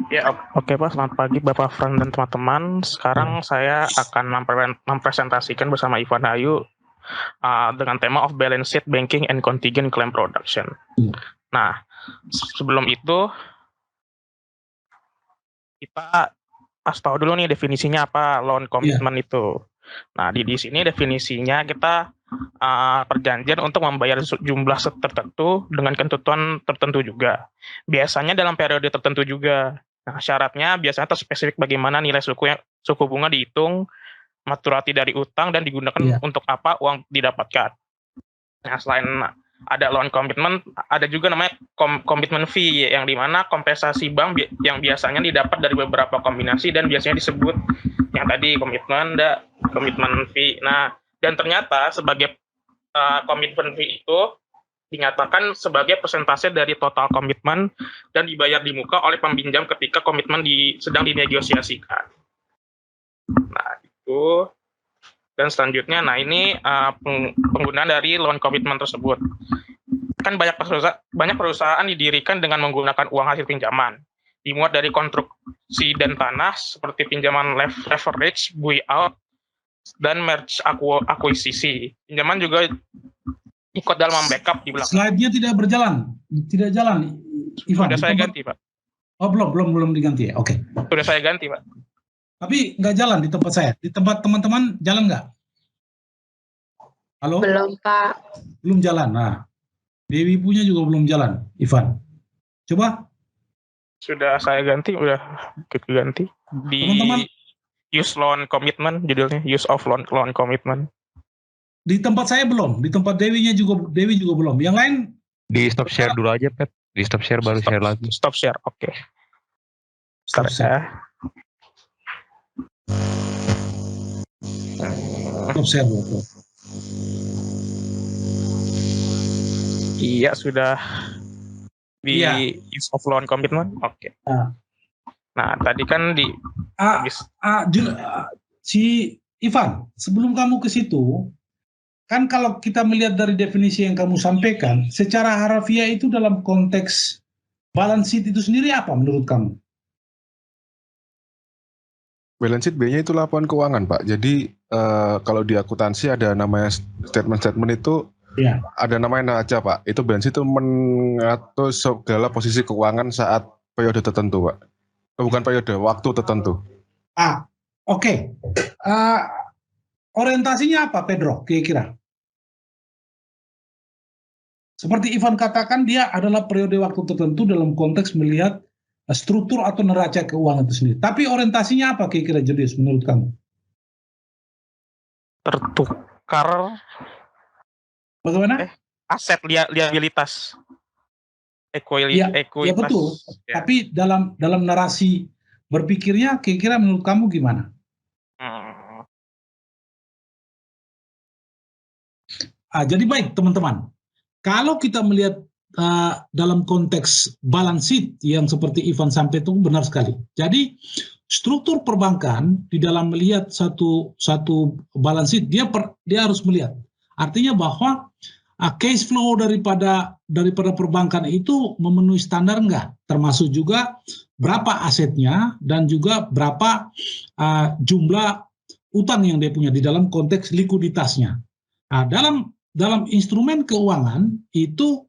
Ya, oke Pak, selamat pagi Bapak Fran dan teman-teman. Sekarang saya akan mempresentasikan bersama Ivan Ayu dengan tema of balance sheet, banking, and contingent claim production. Nah, sebelum itu kita kasih tahu dulu nih definisinya apa loan commitment itu. Nah, di sini definisinya kita perjanjian untuk membayar jumlah tertentu dengan ketentuan tertentu juga. Biasanya dalam periode tertentu juga. Nah, syaratnya biasanya terspesifik bagaimana nilai suku bunga dihitung, maturasi dari utang, dan digunakan untuk apa uang didapatkan. Nah, selain ada loan commitment, ada juga namanya commitment fee, yang dimana kompensasi bank yang biasanya didapat dari beberapa kombinasi dan biasanya disebut yang tadi commitment fee. Nah, dan ternyata sebagai commitment fee itu dinyatakan sebagai persentase dari total komitmen dan dibayar di muka oleh pembinjam ketika komitmen sedang dinegosiasikan. Nah, itu. Dan selanjutnya, nah ini penggunaan dari loan commitment tersebut. Kan banyak perusahaan didirikan dengan menggunakan uang hasil pinjaman, dimuat dari konstruksi dan tanah seperti pinjaman leverage, buyout, dan merge akuisisi. Pinjaman juga ikut dalam backup di belakang. Slide-nya tidak jalan. Ivan, sudah saya ganti, Pak. Oh, belum diganti ya. Oke. Sudah saya ganti, Pak. Tapi nggak jalan di tempat saya. Di tempat teman-teman jalan nggak? Halo? Belum, Pak. Belum jalan. Nah, Dewi punya juga belum jalan, Ivan. Coba. Sudah saya ganti, udah ganti. Di teman-teman, use loan commitment, judulnya use of loan commitment. Di tempat saya belum, di tempat Dewi juga belum. Yang lain di stop share dulu aja, Pep. Di stop share baru share lagi. Stop share, oke. Stop share. Stop share dulu. Iya, sudah di use of loan commitment. Oke. Nah, tadi kan di si Ivan, sebelum kamu ke situ, kan kalau kita melihat dari definisi yang kamu sampaikan, secara harafiah itu dalam konteks balance sheet itu sendiri apa menurut kamu? Balance sheet B-nya itu laporan keuangan, Pak. Jadi kalau di akuntansi ada namanya statement itu, ada namanya neraca, Pak. Itu balance sheet itu mengatur segala posisi keuangan saat periode tertentu, Pak. Bukan periode, waktu tertentu. Oke. Orientasinya apa, Pedro, kira-kira? Seperti Ivan katakan, dia adalah periode waktu tertentu dalam konteks melihat struktur atau neraca keuangan itu sendiri. Tapi orientasinya apa kira-kira, Julius, menurut kamu? Tertukar. Bagaimana? Aset liabilitas. Ya betul. Ya. Tapi dalam narasi berpikirnya, kira-kira menurut kamu gimana? Jadi baik, teman-teman. Kalau kita melihat dalam konteks balance sheet yang seperti Ivan sampaikan itu benar sekali. Jadi struktur perbankan di dalam melihat satu balance sheet dia harus melihat. Artinya bahwa cash flow daripada perbankan itu memenuhi standar enggak, termasuk juga berapa asetnya dan juga berapa jumlah utang yang dia punya di dalam konteks likuiditasnya. Nah, dalam instrumen keuangan itu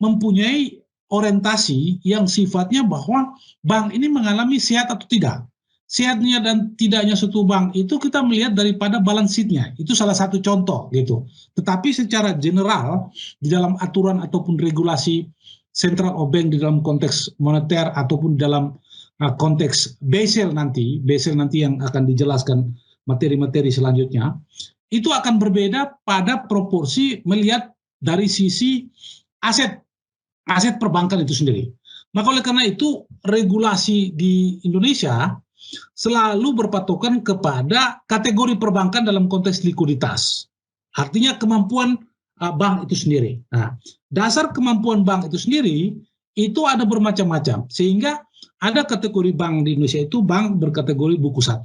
mempunyai orientasi yang sifatnya bahwa bank ini mengalami sehat atau tidak. Sehatnya dan tidaknya suatu bank itu kita melihat daripada balance sheet-nya. Itu salah satu contoh gitu. Tetapi secara general di dalam aturan ataupun regulasi Central Bank di dalam konteks moneter ataupun dalam konteks Basel nanti yang akan dijelaskan materi-materi selanjutnya, itu akan berbeda pada proporsi melihat dari sisi aset perbankan itu sendiri. Maka oleh karena itu regulasi di Indonesia selalu berpatokan kepada kategori perbankan dalam konteks likuiditas. Artinya kemampuan bank itu sendiri. Nah, dasar kemampuan bank itu sendiri itu ada bermacam-macam. Sehingga ada kategori bank di Indonesia itu bank berkategori buku 1.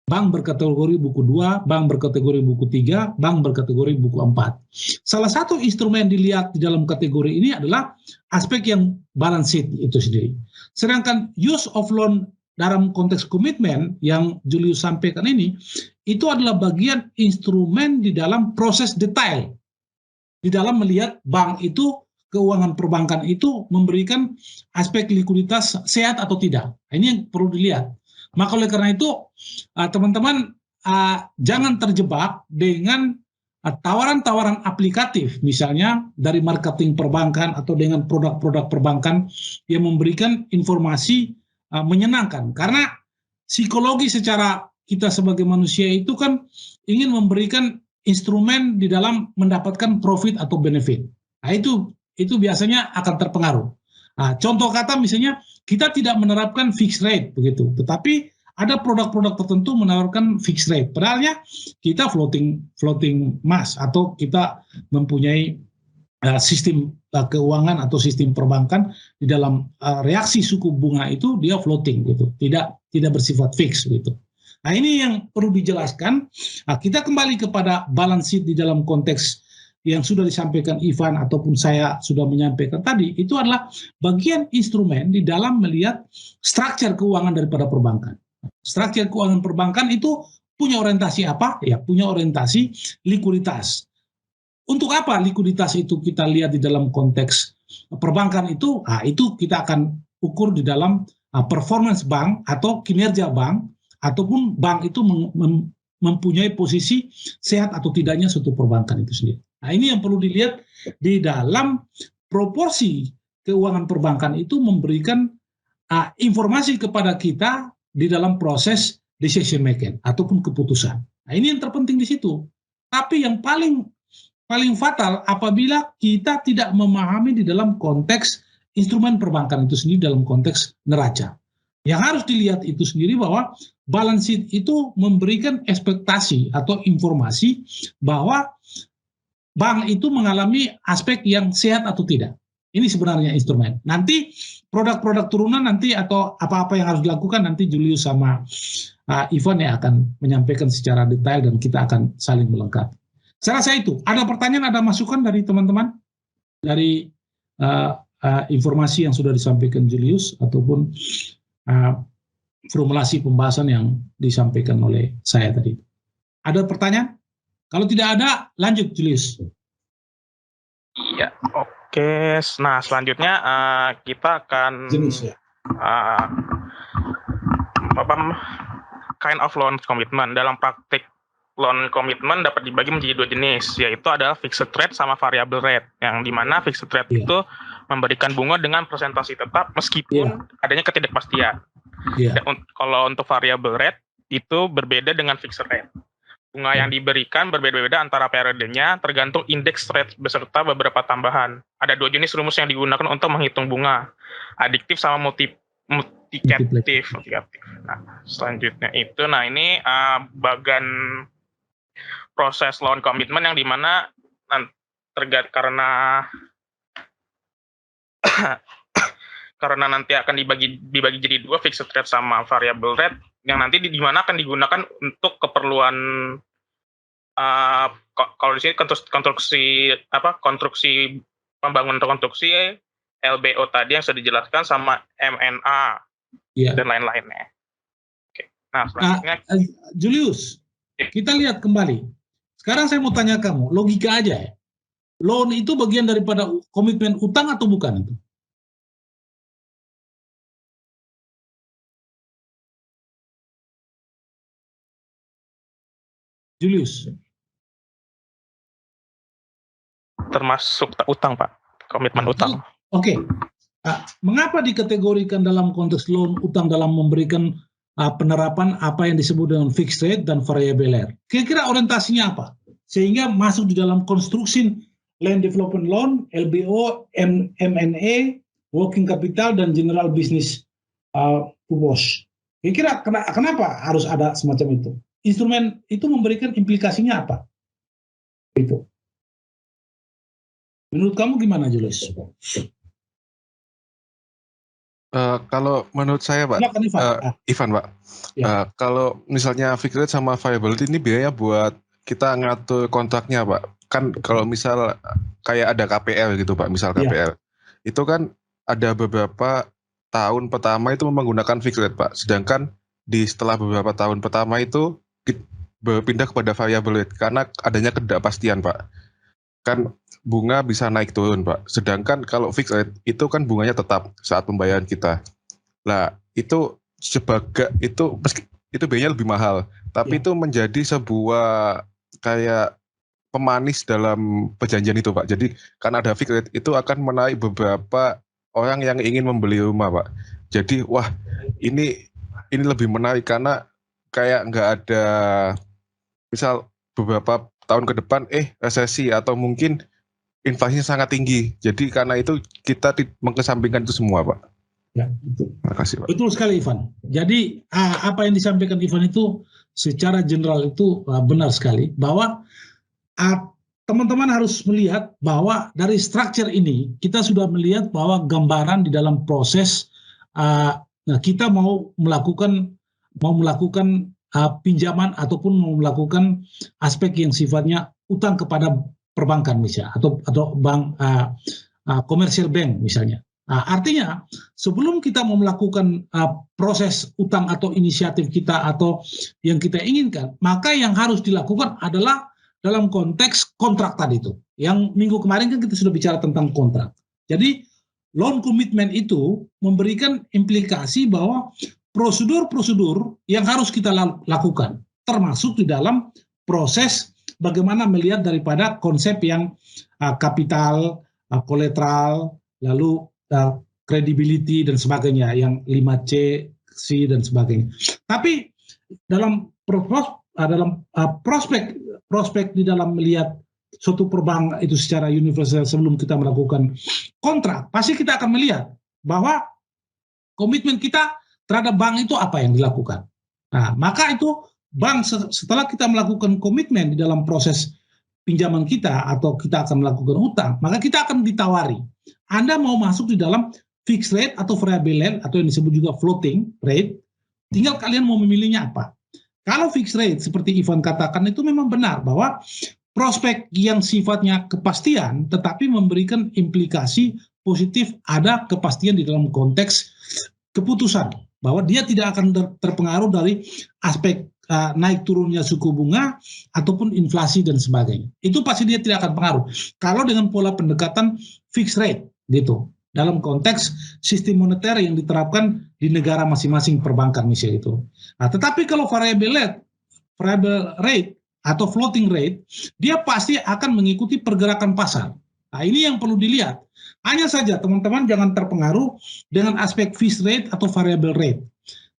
bank berkategori buku 2, bank berkategori buku 3, bank berkategori buku 4. Salah satu instrumen dilihat di dalam kategori ini adalah aspek yang balance sheet itu sendiri. Sedangkan use of loan dalam konteks komitmen yang Julius sampaikan ini, itu adalah bagian instrumen di dalam proses detail. Di dalam melihat bank itu, keuangan perbankan itu memberikan aspek likuiditas sehat atau tidak. Ini yang perlu dilihat. Maka oleh karena itu, teman-teman jangan terjebak dengan tawaran-tawaran aplikatif, misalnya dari marketing perbankan atau dengan produk-produk perbankan yang memberikan informasi menyenangkan. Karena psikologi secara kita sebagai manusia itu kan ingin memberikan instrumen di dalam mendapatkan profit atau benefit. Nah, itu biasanya akan terpengaruh. Nah, contoh kata misalnya kita tidak menerapkan fixed rate begitu, tetapi ada produk-produk tertentu menawarkan fixed rate. Padahalnya kita floating mas atau kita mempunyai sistem keuangan atau sistem perbankan di dalam reaksi suku bunga itu dia floating gitu, tidak bersifat fix gitu. Nah, ini yang perlu dijelaskan. Nah, kita kembali kepada balance sheet di dalam konteks yang sudah disampaikan Ivan ataupun saya sudah menyampaikan tadi, itu adalah bagian instrumen di dalam melihat struktur keuangan daripada perbankan. Struktur keuangan perbankan itu punya orientasi apa? Ya, punya orientasi likuiditas. Untuk apa likuiditas itu kita lihat di dalam konteks perbankan itu? Nah, itu kita akan ukur di dalam performance bank atau kinerja bank, ataupun bank itu mempunyai posisi sehat atau tidaknya suatu perbankan itu sendiri. Nah, ini yang perlu dilihat di dalam proporsi keuangan perbankan itu memberikan informasi kepada kita di dalam proses decision making ataupun keputusan. Nah, ini yang terpenting di situ. Tapi yang paling fatal apabila kita tidak memahami di dalam konteks instrumen perbankan itu sendiri dalam konteks neraca. Yang harus dilihat itu sendiri bahwa balance sheet itu memberikan ekspektasi atau informasi bahwa bank itu mengalami aspek yang sehat atau tidak. Ini sebenarnya instrumen. Nanti produk-produk turunan nanti atau apa-apa yang harus dilakukan nanti Julius sama Ivan yang akan menyampaikan secara detail dan kita akan saling melengkapi. Saya rasa itu. Ada pertanyaan, ada masukan dari teman-teman dari informasi yang sudah disampaikan Julius ataupun formulasi pembahasan yang disampaikan oleh saya tadi. Ada pertanyaan? Kalau tidak ada, lanjut Julius. Iya, oke. Nah, selanjutnya kita akan kind of loan commitment. Dalam praktik loan commitment dapat dibagi menjadi dua jenis, yaitu adalah fixed rate sama variable rate. Yang dimana fixed rate itu memberikan bunga dengan presentasi tetap meskipun adanya ketidakpastian. Dan kalau untuk variable rate itu berbeda dengan fixed rate. Bunga yang diberikan berbeda-beda antara periodenya tergantung indeks rate beserta beberapa tambahan. Ada dua jenis rumus yang digunakan untuk menghitung bunga, adiktif sama multiplicatif. Nah, selanjutnya itu, ini bagian proses loan commitment yang dimana karena nanti akan dibagi jadi dua, fixed rate sama variable rate, yang nanti di mana akan digunakan untuk keperluan kalau di sini konstruksi pembangunan konstruksi LBO tadi yang sudah dijelaskan sama MNA dan lain-lainnya. Oke. Nah, selanjutnya Julius, kita lihat kembali. Sekarang saya mau tanya kamu, logika aja ya. Loan itu bagian daripada komitmen utang atau bukan itu? Julius. Termasuk utang, Pak. Komitmen utang. Oke. Mengapa dikategorikan dalam konteks loan utang dalam memberikan penerapan apa yang disebut dengan fixed rate dan variable rate? Kira-kira orientasinya apa? Sehingga masuk di dalam konstruksi land development loan, LBO, M&A, working capital, dan general business purpose. Kira-kira kenapa harus ada semacam itu? Instrumen itu memberikan implikasinya apa? Itu. Menurut kamu gimana, Julius? Kalau menurut saya Pak, Ivan Pak, ya. Kalau misalnya fixed rate sama variability ini biaya buat kita ngatur kontraknya Pak. Kan kalau misal kayak ada KPR gitu Pak, misal KPR, itu kan ada beberapa tahun pertama itu menggunakan fixed rate Pak. Sedangkan setelah beberapa tahun pertama itu berpindah kepada variable rate karena adanya ketidakpastian Pak. Kan bunga bisa naik turun Pak. Sedangkan kalau fixed rate itu kan bunganya tetap saat pembayaran kita. Lah itu sebagai itu biayanya lebih mahal, tapi itu menjadi sebuah kayak pemanis dalam perjanjian itu Pak. Jadi karena ada fixed rate itu akan menarik beberapa orang yang ingin membeli rumah Pak. Jadi wah ini lebih menarik karena kayak nggak ada misal beberapa tahun ke depan resesi atau mungkin inflasinya sangat tinggi. Jadi karena itu kita mengesampingkan itu semua Pak. Ya, betul. Terima kasih Pak. Betul sekali Ivan. Jadi apa yang disampaikan Ivan itu secara general itu benar sekali bahwa teman-teman harus melihat bahwa dari structure ini kita sudah melihat bahwa gambaran di dalam proses kita mau melakukan pinjaman ataupun mau melakukan aspek yang sifatnya utang kepada perbankan misalnya atau bank commercial bank misalnya. Artinya sebelum kita mau melakukan proses utang atau inisiatif kita atau yang kita inginkan, maka yang harus dilakukan adalah dalam konteks kontrak tadi itu. Yang minggu kemarin kan kita sudah bicara tentang kontrak. Jadi loan commitment itu memberikan implikasi bahwa prosedur-prosedur yang harus kita lakukan, termasuk di dalam proses bagaimana melihat daripada konsep yang kapital, kolateral, lalu credibility dan sebagainya, yang 5C, C dan sebagainya. Tapi dalam prospek di dalam melihat suatu perbankan itu secara universal sebelum kita melakukan kontrak, pasti kita akan melihat bahwa komitmen kita terhadap bank itu apa yang dilakukan. Nah, maka itu bank setelah kita melakukan komitmen di dalam proses pinjaman kita atau kita akan melakukan utang, maka kita akan ditawari. Anda mau masuk di dalam fixed rate atau variable rate atau yang disebut juga floating rate, tinggal kalian mau memilihnya apa. Kalau fixed rate seperti Ivan katakan itu memang benar bahwa prospek yang sifatnya kepastian tetapi memberikan implikasi positif, ada kepastian di dalam konteks keputusan bahwa dia tidak akan terpengaruh dari aspek naik turunnya suku bunga ataupun inflasi dan sebagainya. Itu pasti dia tidak akan pengaruh. Kalau dengan pola pendekatan fixed rate gitu dalam konteks sistem moneter yang diterapkan di negara masing-masing perbankan misalnya itu. Nah, tetapi kalau variable rate atau floating rate, dia pasti akan mengikuti pergerakan pasar. Nah, ini yang perlu dilihat. Hanya saja teman-teman jangan terpengaruh dengan aspek fixed rate atau variable rate.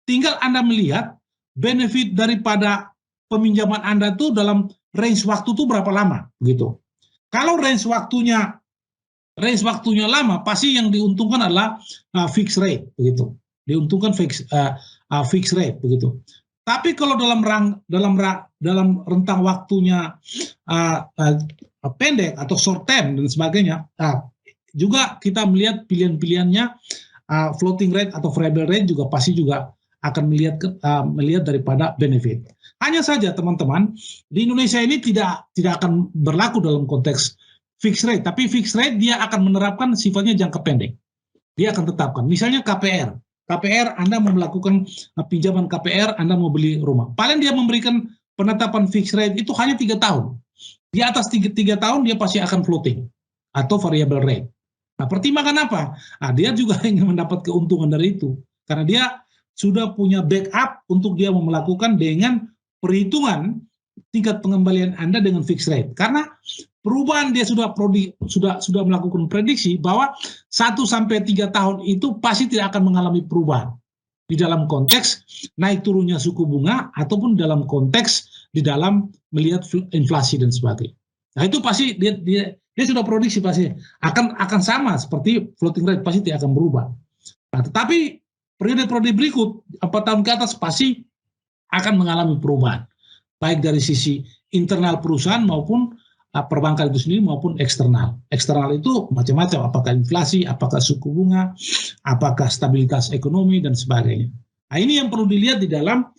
Tinggal Anda melihat benefit daripada peminjaman Anda itu dalam range waktu itu berapa lama gitu. Kalau range waktunya lama, pasti yang diuntungkan adalah fixed rate begitu. Diuntungkan fixed rate begitu. Tapi kalau dalam rentang waktunya pendek atau short term dan sebagainya, juga kita melihat pilihan-pilihannya floating rate atau variable rate juga pasti juga akan melihat daripada benefit. Hanya saja teman-teman, di Indonesia ini tidak akan berlaku dalam konteks fixed rate, tapi fixed rate dia akan menerapkan sifatnya jangka pendek. Dia akan tetapkan, misalnya KPR, Anda mau melakukan pinjaman KPR, Anda mau beli rumah. Paling dia memberikan penetapan fixed rate itu hanya 3 tahun. Di atas 3 tahun dia pasti akan floating atau variable rate. Nah, pertimbangan apa? Dia juga ingin mendapat keuntungan dari itu. Karena dia sudah punya backup untuk dia melakukan dengan perhitungan tingkat pengembalian Anda dengan fixed rate. Karena perubahan dia sudah melakukan prediksi bahwa 1-3 tahun itu pasti tidak akan mengalami perubahan di dalam konteks naik turunnya suku bunga ataupun dalam konteks di dalam melihat inflasi dan sebagainya. Nah, itu pasti dia sudah prediksi pasti akan sama seperti floating rate, pasti tidak akan berubah. Nah, tetapi periode-periode berikut 4 tahun ke atas pasti akan mengalami perubahan, baik dari sisi internal perusahaan maupun perbankan itu sendiri maupun eksternal. Eksternal itu macam-macam, apakah inflasi, apakah suku bunga, apakah stabilitas ekonomi, dan sebagainya. Nah, ini yang perlu dilihat di dalam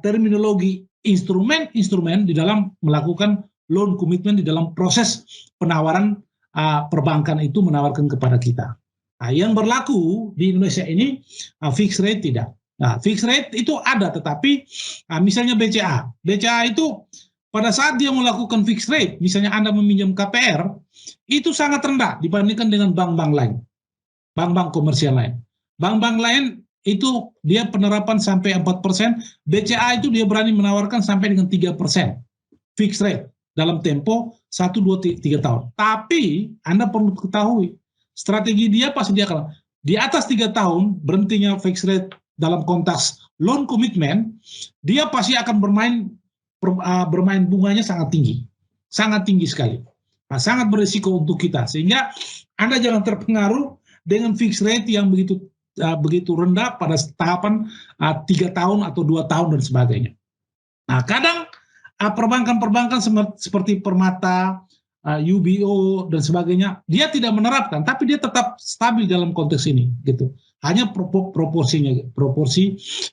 terminologi instrumen-instrumen di dalam melakukan loan commitment di dalam proses penawaran perbankan itu menawarkan kepada kita. Nah, yang berlaku di Indonesia ini fixed rate tidak. Nah, fixed rate itu ada, tetapi misalnya BCA itu pada saat dia melakukan fixed rate, misalnya Anda meminjam KPR, itu sangat rendah dibandingkan dengan bank-bank lain, bank-bank komersial lain. Bank-bank lain itu dia penerapan sampai 4%, BCA itu dia berani menawarkan sampai dengan 3% fixed rate dalam tempo 1, 2, 3 tahun. Tapi Anda perlu ketahui, strategi dia pasti dia akan di atas 3 tahun berhentinya fixed rate dalam konteks loan commitment, dia pasti akan bermain bunganya sangat tinggi sekali. Nah, sangat berisiko untuk kita, sehingga Anda jangan terpengaruh dengan fixed rate yang begitu rendah pada tahapan 3 tahun atau 2 tahun dan sebagainya. Nah, kadang perbankan seperti Permata, UBO dan sebagainya, dia tidak menerapkan, tapi dia tetap stabil dalam konteks ini, gitu. Hanya proporsi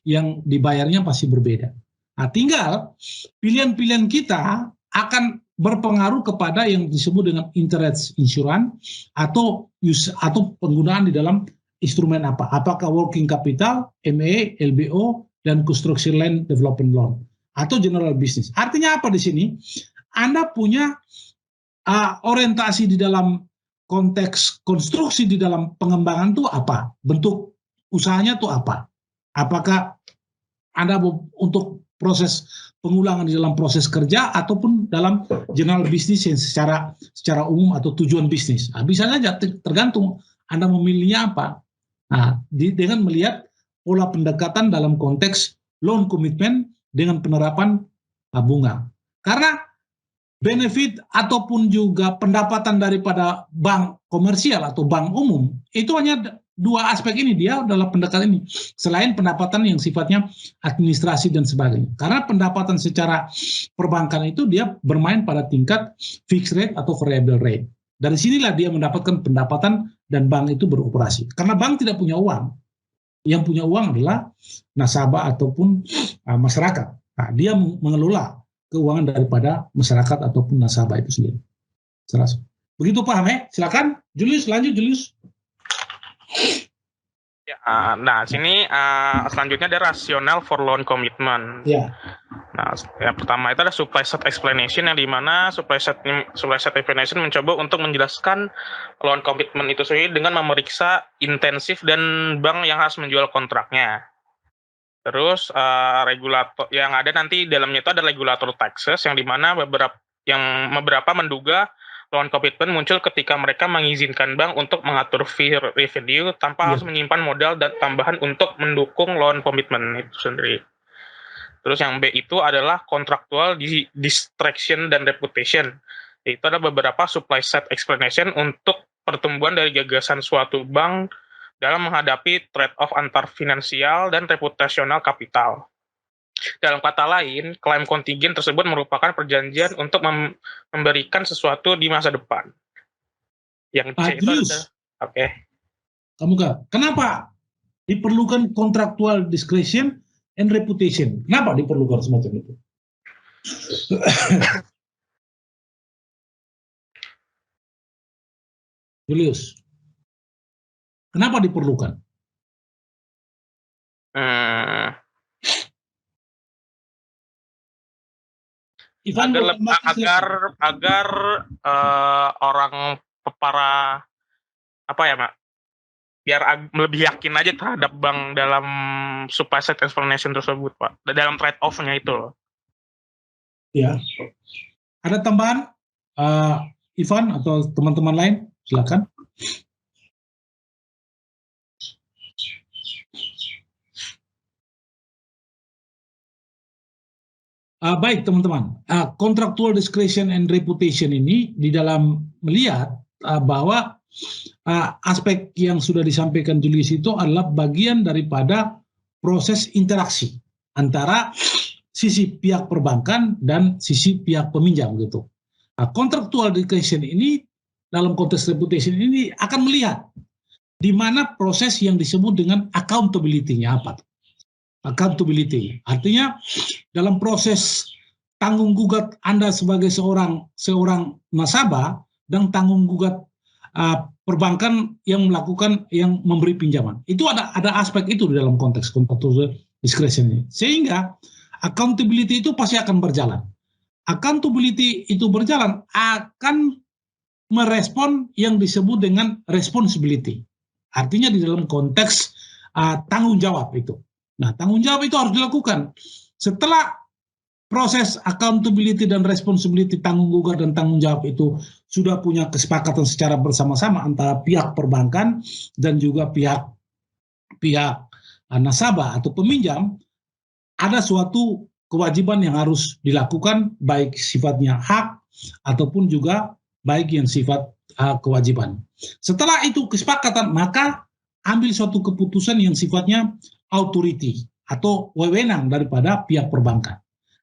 yang dibayarnya pasti berbeda. Nah, tinggal pilihan-pilihan kita akan berpengaruh kepada yang disebut dengan interest insurance atau penggunaan di dalam instrumen apa. Apakah working capital, ME, LBO, dan construction land development loan atau general business. Artinya apa di sini? Anda punya orientasi di dalam konteks konstruksi di dalam pengembangan itu apa? Bentuk usahanya itu apa? Apakah Anda untuk proses pengulangan di dalam proses kerja ataupun dalam general business yang secara umum atau tujuan bisnis. Nah, bisa saja tergantung Anda memilihnya apa. Nah, dengan melihat pola pendekatan dalam konteks loan commitment dengan penerapan bunga. Karena benefit ataupun juga pendapatan daripada bank komersial atau bank umum itu hanya 2 aspek ini, dia adalah pendekatan ini, selain pendapatan yang sifatnya administrasi dan sebagainya. Karena pendapatan secara perbankan itu dia bermain pada tingkat fixed rate atau variable rate. Dari sinilah dia mendapatkan pendapatan dan bank itu beroperasi. Karena bank tidak punya uang. Yang punya uang adalah nasabah ataupun masyarakat. Nah, dia mengelola keuangan daripada masyarakat ataupun nasabah itu sendiri. Begitu paham ya? Silakan, Julius, lanjut Julius. Ya, nah, sini selanjutnya ada rasional for loan commitment. Ya. Nah, yang pertama itu ada supply side explanation, yang dimana supply side explanation mencoba untuk menjelaskan loan commitment itu sendiri dengan memeriksa intensif dan bank yang harus menjual kontraknya. Terus regulator yang ada nanti dalamnya itu ada regulator taxes, yang dimana beberapa menduga loan commitment muncul ketika mereka mengizinkan bank untuk mengatur fee revenue tanpa harus menyimpan modal dan tambahan untuk mendukung loan commitment itu sendiri. Terus yang B itu adalah contractual distraction dan reputation. Itu ada beberapa supply side explanation untuk pertumbuhan dari gagasan suatu bank dalam menghadapi trade-off antar finansial dan reputasional kapital. Dalam kata lain, klaim kontingen tersebut merupakan perjanjian untuk memberikan sesuatu di masa depan. Yang C itu ada. Oke. Kenapa diperlukan contractual discretion and reputation? Kenapa diperlukan semacam itu? Julius, kenapa diperlukan? Agar orang para biar lebih yakin aja terhadap bank dalam supply side explanation tersebut, Pak, dalam trade off-nya itu loh. Ya, ada tambahan Ivan atau teman-teman lain, silakan. Baik teman-teman, contractual discretion and reputation ini di dalam melihat bahwa aspek yang sudah disampaikan Julius itu adalah bagian daripada proses interaksi antara sisi pihak perbankan dan sisi pihak peminjam gitu. Contractual discretion ini dalam konteks reputation ini akan melihat di mana proses yang disebut dengan accountability-nya apa. Accountability artinya dalam proses tanggung gugat Anda sebagai seorang nasabah dan tanggung gugat perbankan yang memberi pinjaman. Itu ada aspek itu di dalam konteks contractual discretion ini. Sehingga accountability itu pasti akan berjalan. Accountability itu berjalan akan merespon yang disebut dengan responsibility. Artinya di dalam konteks tanggung jawab itu. Nah, tanggung jawab itu harus dilakukan. Setelah proses accountability dan responsibility, tanggung gugat dan tanggung jawab itu sudah punya kesepakatan secara bersama-sama antara pihak perbankan dan juga pihak nasabah atau peminjam, ada suatu kewajiban yang harus dilakukan, baik sifatnya hak ataupun juga baik yang sifat kewajiban. Setelah itu kesepakatan, maka ambil suatu keputusan yang sifatnya authority atau wewenang daripada pihak perbankan.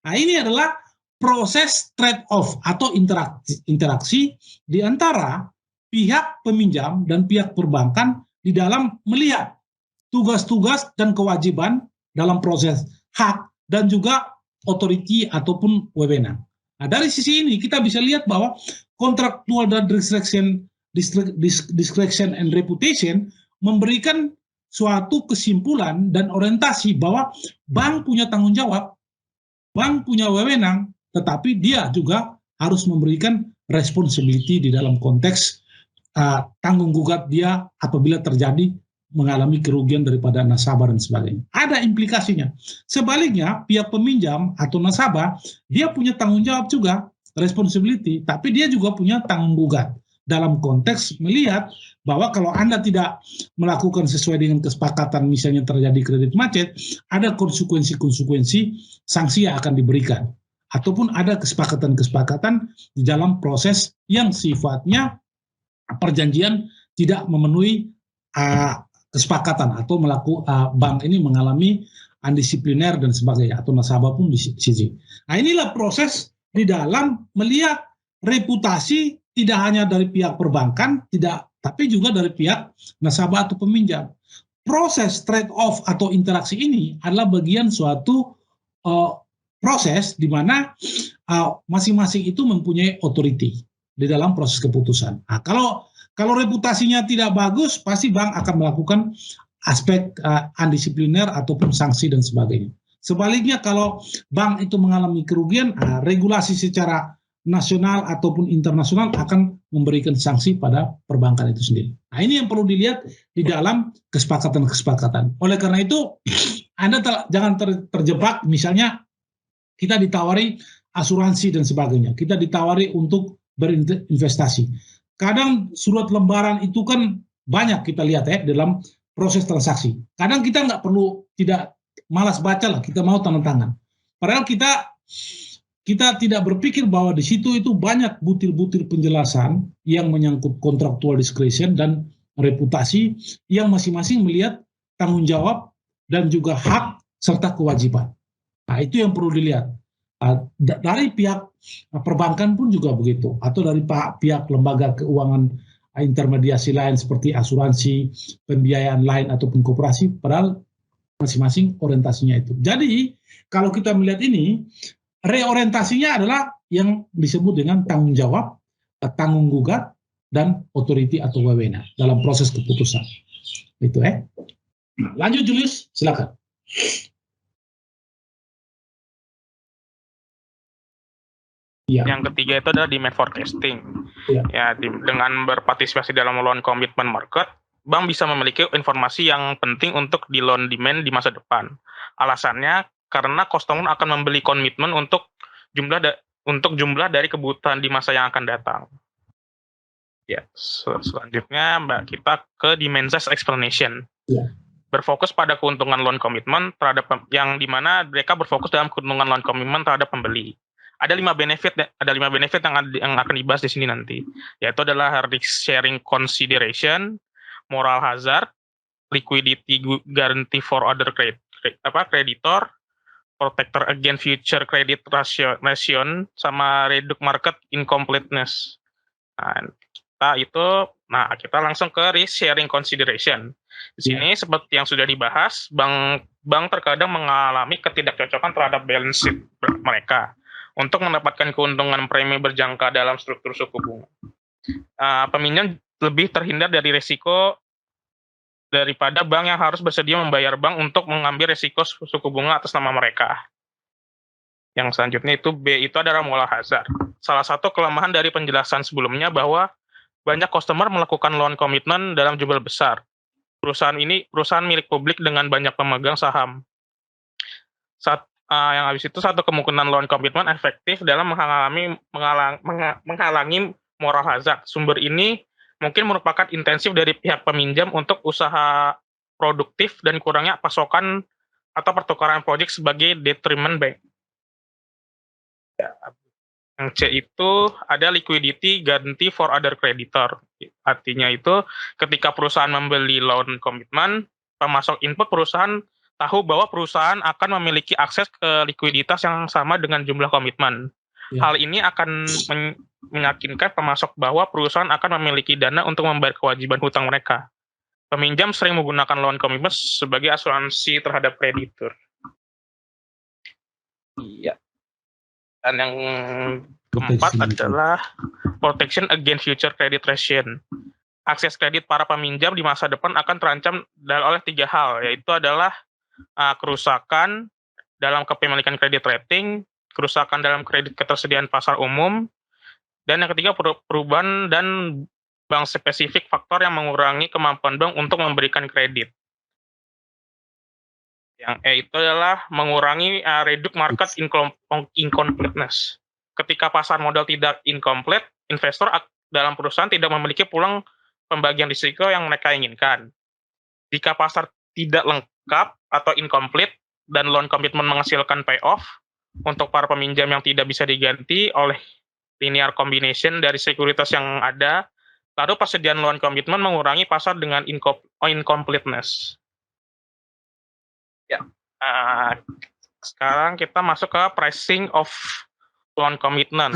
Nah, ini adalah proses trade-off atau interaksi di antara pihak peminjam dan pihak perbankan di dalam melihat tugas-tugas dan kewajiban dalam proses hak dan juga authority ataupun wewenang. Nah, dari sisi ini kita bisa lihat bahwa contractual dan discretion and reputation memberikan suatu kesimpulan dan orientasi bahwa bank punya tanggung jawab, bank punya wewenang, tetapi dia juga harus memberikan responsibility di dalam konteks tanggung gugat dia apabila terjadi mengalami kerugian daripada nasabah dan sebagainya. Ada implikasinya. Sebaliknya, pihak peminjam atau nasabah, dia punya tanggung jawab juga, responsibility, tapi dia juga punya tanggung gugat. Dalam konteks melihat bahwa kalau Anda tidak melakukan sesuai dengan kesepakatan, misalnya terjadi kredit macet, ada konsekuensi-konsekuensi sanksi yang akan diberikan. Ataupun ada kesepakatan-kesepakatan di dalam proses yang sifatnya perjanjian tidak memenuhi kesepakatan atau bank ini mengalami undisipliner dan sebagainya, atau nasabah pun di sisi. Nah, inilah proses di dalam melihat reputasi tidak hanya dari pihak perbankan, tapi juga dari pihak nasabah atau peminjam. Proses trade-off atau interaksi ini adalah bagian suatu proses di mana masing-masing itu mempunyai authority di dalam proses keputusan. Nah, kalau reputasinya tidak bagus, pasti bank akan melakukan aspek undisipliner ataupun sanksi dan sebagainya. Sebaliknya, kalau bank itu mengalami kerugian, regulasi secara nasional ataupun internasional akan memberikan sanksi pada perbankan itu sendiri. Nah, ini yang perlu dilihat di dalam kesepakatan-kesepakatan. Oleh karena itu, Anda jangan terjebak, misalnya kita ditawari asuransi dan sebagainya, kita ditawari untuk berinvestasi. Kadang surat lembaran itu kan banyak kita lihat ya dalam proses transaksi. Kadang kita nggak perlu, tidak malas baca lah, kita mau tanda tangan. Padahal kita tidak berpikir bahwa di situ itu banyak butir-butir penjelasan yang menyangkut contractual discretion dan reputasi yang masing-masing melihat tanggung jawab dan juga hak serta kewajiban. Nah, itu yang perlu dilihat. Dari pihak perbankan pun juga begitu, atau dari pihak lembaga keuangan intermediasi lain seperti asuransi, pembiayaan lain ataupun koperasi, padahal masing-masing orientasinya itu. Jadi kalau kita melihat ini, reorientasinya adalah yang disebut dengan tanggung jawab, tanggung gugat, dan authority atau wewenang dalam proses keputusan. Itu Lanjut Julius, silakan. Ya. Yang ketiga itu adalah demand forecasting. Ya, dengan berpartisipasi dalam loan commitment market, bank bisa memiliki informasi yang penting untuk di loan demand di masa depan. Alasannya karena customer akan membeli komitmen untuk jumlah dari kebutuhan di masa yang akan datang. Ya, selanjutnya kita ke demand side explanation. Ya. Berfokus pada keuntungan loan commitment terhadap yang dimana mereka berfokus dalam keuntungan loan commitment terhadap pembeli. Ada 5 benefit yang akan dibahas di sini nanti, yaitu adalah risk sharing consideration, moral hazard, liquidity guarantee for other creditor, protector against future credit ration, sama reduce market incompleteness. Kita langsung ke risk sharing consideration. Di sini seperti yang sudah dibahas, bank terkadang mengalami ketidakcocokan terhadap balance sheet mereka untuk mendapatkan keuntungan premi berjangka dalam struktur suku bunga. Peminjam lebih terhindar dari risiko daripada bank yang harus bersedia membayar bank untuk mengambil risiko suku bunga atas nama mereka. Yang selanjutnya itu B, itu adalah moral hazard. Salah satu kelemahan dari penjelasan sebelumnya bahwa banyak customer melakukan loan commitment dalam jumlah besar. Perusahaan ini perusahaan milik publik dengan banyak pemegang saham. Yang habis itu satu kemungkinan loan commitment efektif dalam menghalangi moral hazard. Sumber ini mungkin merupakan intensif dari pihak peminjam untuk usaha produktif dan kurangnya pasokan atau pertukaran proyek sebagai detriment bank. Yang C itu ada liquidity guarantee for other creditor. Artinya itu ketika perusahaan membeli loan commitment, pemasok input perusahaan tahu bahwa perusahaan akan memiliki akses ke likuiditas yang sama dengan jumlah komitmen. Hal ini akan meyakinkan pemasok bahwa perusahaan akan memiliki dana untuk membayar kewajiban hutang mereka. Peminjam sering menggunakan loan commitment sebagai asuransi terhadap kreditur. Iya. Dan yang keempat adalah protection against future credit ration. Akses kredit para peminjam di masa depan akan terancam oleh 3 hal, yaitu adalah kerusakan dalam kepemilikan kredit rating, kerusakan dalam kredit ketersediaan pasar umum, dan yang ketiga perubahan dan bank spesifik faktor yang mengurangi kemampuan bank untuk memberikan kredit. Yang E itu adalah mengurangi reduce market incompleteness. Ketika pasar modal tidak incomplete, investor dalam perusahaan tidak memiliki pulang pembagian risiko yang mereka inginkan. Jika pasar tidak lengkap atau incomplete dan loan commitment menghasilkan payoff untuk para peminjam yang tidak bisa diganti oleh linear combination dari sekuritas yang ada, lalu persediaan loan commitment mengurangi pasar dengan incompleteness. Ya, sekarang kita masuk ke pricing of loan commitment.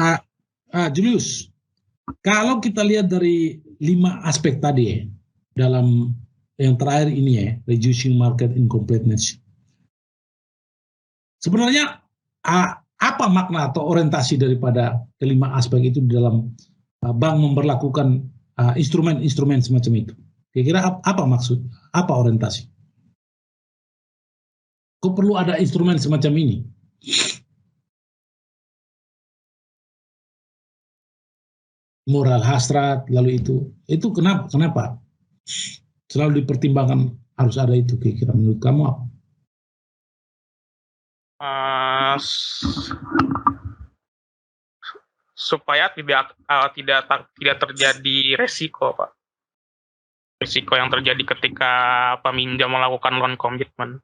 Julius, kalau kita lihat dari 5 aspek tadi ya, dalam yang terakhir ini ya, reducing market incompleteness. Sebenarnya apa makna atau orientasi daripada kelima aspek itu di dalam bank memperlakukan instrumen-instrumen semacam itu? Kira-kira apa maksud, apa orientasi? Kok perlu ada instrumen semacam ini? Moral hasrat, lalu itu kenapa? Selalu dipertimbangkan harus ada itu, kira-kira menurut kamu apa? Supaya tidak terjadi resiko, Pak. Risiko yang terjadi ketika peminjam melakukan loan commitment.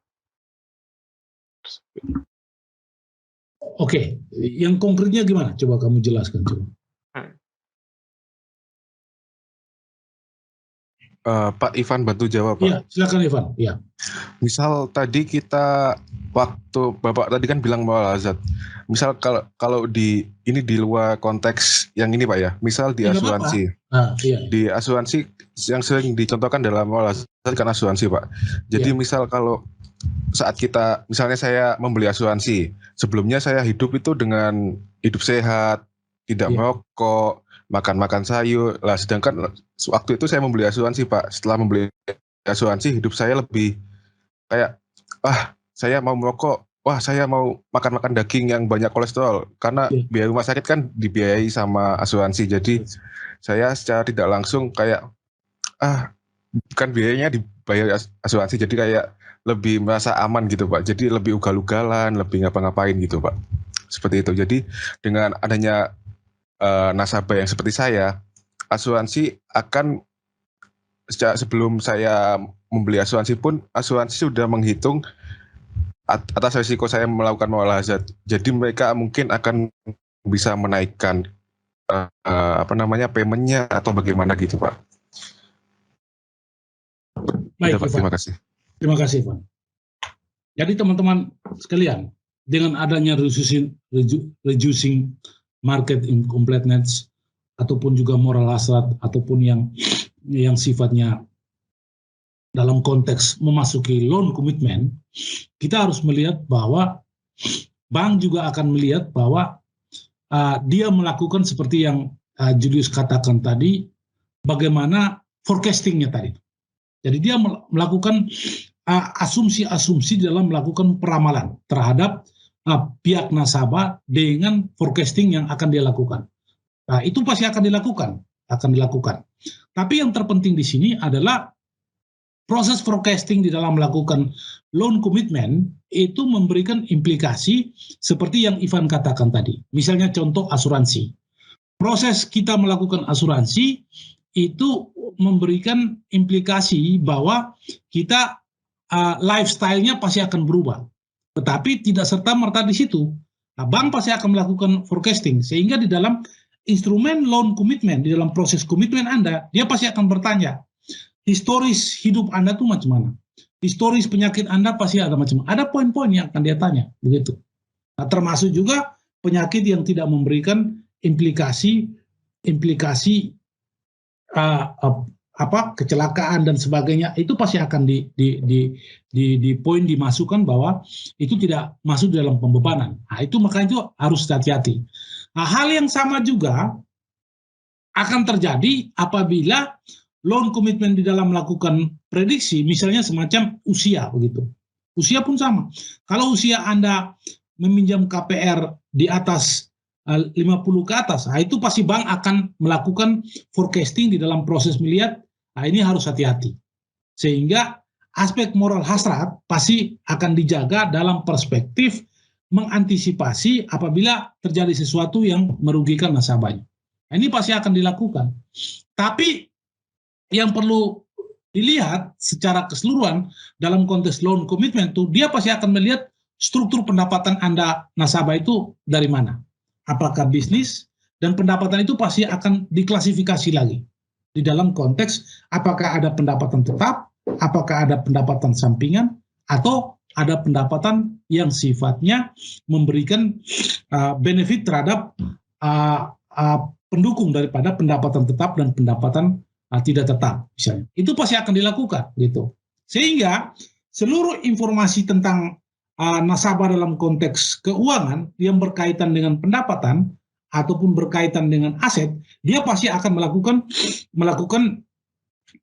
Oke, yang konkretnya gimana? Coba kamu jelaskan, coba. Pak Ivan bantu jawab, Pak. Iya, silakan Ivan. Iya. Misal tadi kita waktu Bapak tadi kan bilang moral hazard. Misal kalau di luar konteks yang ini, Pak ya. Misal di asuransi. Iya. Di asuransi yang sering dicontohkan dalam moral hazard kan asuransi, Pak. Jadi misal kalau saat kita, misalnya saya membeli asuransi, sebelumnya saya hidup itu dengan hidup sehat, tidak merokok, makan sayur lah, sedangkan waktu itu saya membeli asuransi, Pak. Setelah membeli asuransi, hidup saya lebih kayak saya mau merokok, saya mau makan daging yang banyak kolesterol, karena biaya rumah sakit kan dibiayai sama asuransi. Jadi saya secara tidak langsung kayak bukan biayanya dibayar asuransi, jadi kayak lebih merasa aman gitu, Pak. Jadi lebih ugal-ugalan, lebih ngapa-ngapain gitu, Pak. Seperti itu. Jadi dengan adanya nasabah yang seperti saya, asuransi akan sebelum saya membeli asuransi pun, asuransi sudah menghitung atas risiko saya melakukan moral hazard. Jadi mereka mungkin akan bisa menaikkan paymentnya atau bagaimana gitu, Pak. Baik, Pak, terima kasih. Terima kasih, Pak. Jadi teman-teman sekalian, dengan adanya reducing market incompleteness ataupun juga moral hazard ataupun yang sifatnya dalam konteks memasuki loan commitment, kita harus melihat bahwa bank juga akan melihat bahwa dia melakukan seperti yang Julius katakan tadi, bagaimana forecastingnya tadi. Jadi dia melakukan asumsi-asumsi dalam melakukan peramalan terhadap pihak nasabah dengan forecasting yang akan dia lakukan. Nah, itu pasti akan dilakukan. Tapi yang terpenting di sini adalah proses forecasting di dalam melakukan loan commitment itu memberikan implikasi seperti yang Ivan katakan tadi. Misalnya contoh asuransi. Proses kita melakukan asuransi itu memberikan implikasi bahwa kita lifestyle-nya pasti akan berubah. Tetapi tidak serta-merta di situ. Nah, bank pasti akan melakukan forecasting sehingga di dalam instrumen loan commitment, di dalam proses komitmen Anda, dia pasti akan bertanya, historis hidup Anda tuh macam mana? Historis penyakit Anda pasti ada macam mana? Ada poin-poin yang akan dia tanya, begitu. Nah, termasuk juga penyakit yang tidak memberikan implikasi kecelakaan dan sebagainya, itu pasti akan di poin dimasukkan bahwa itu tidak masuk dalam pembebanan. Nah, itu makanya itu harus hati-hati. Nah, hal yang sama juga akan terjadi apabila loan commitment di dalam melakukan prediksi, misalnya semacam usia begitu. Usia pun sama. Kalau usia Anda meminjam KPR di atas 50 ke atas, nah itu pasti bank akan melakukan forecasting di dalam proses melihat, nah ini harus hati-hati. Sehingga aspek moral hazard pasti akan dijaga dalam perspektif mengantisipasi apabila terjadi sesuatu yang merugikan nasabahnya. Nah, ini pasti akan dilakukan. Tapi yang perlu dilihat secara keseluruhan dalam konteks loan commitment itu, dia pasti akan melihat struktur pendapatan Anda nasabah itu dari mana. Apakah bisnis, dan pendapatan itu pasti akan diklasifikasi lagi. Di dalam konteks apakah ada pendapatan tetap, apakah ada pendapatan sampingan, atau ada pendapatan yang sifatnya memberikan benefit terhadap pendukung daripada pendapatan tetap dan pendapatan tidak tetap, misalnya. Itu pasti akan dilakukan, gitu. Sehingga seluruh informasi tentang nasabah dalam konteks keuangan yang berkaitan dengan pendapatan ataupun berkaitan dengan aset, dia pasti akan melakukan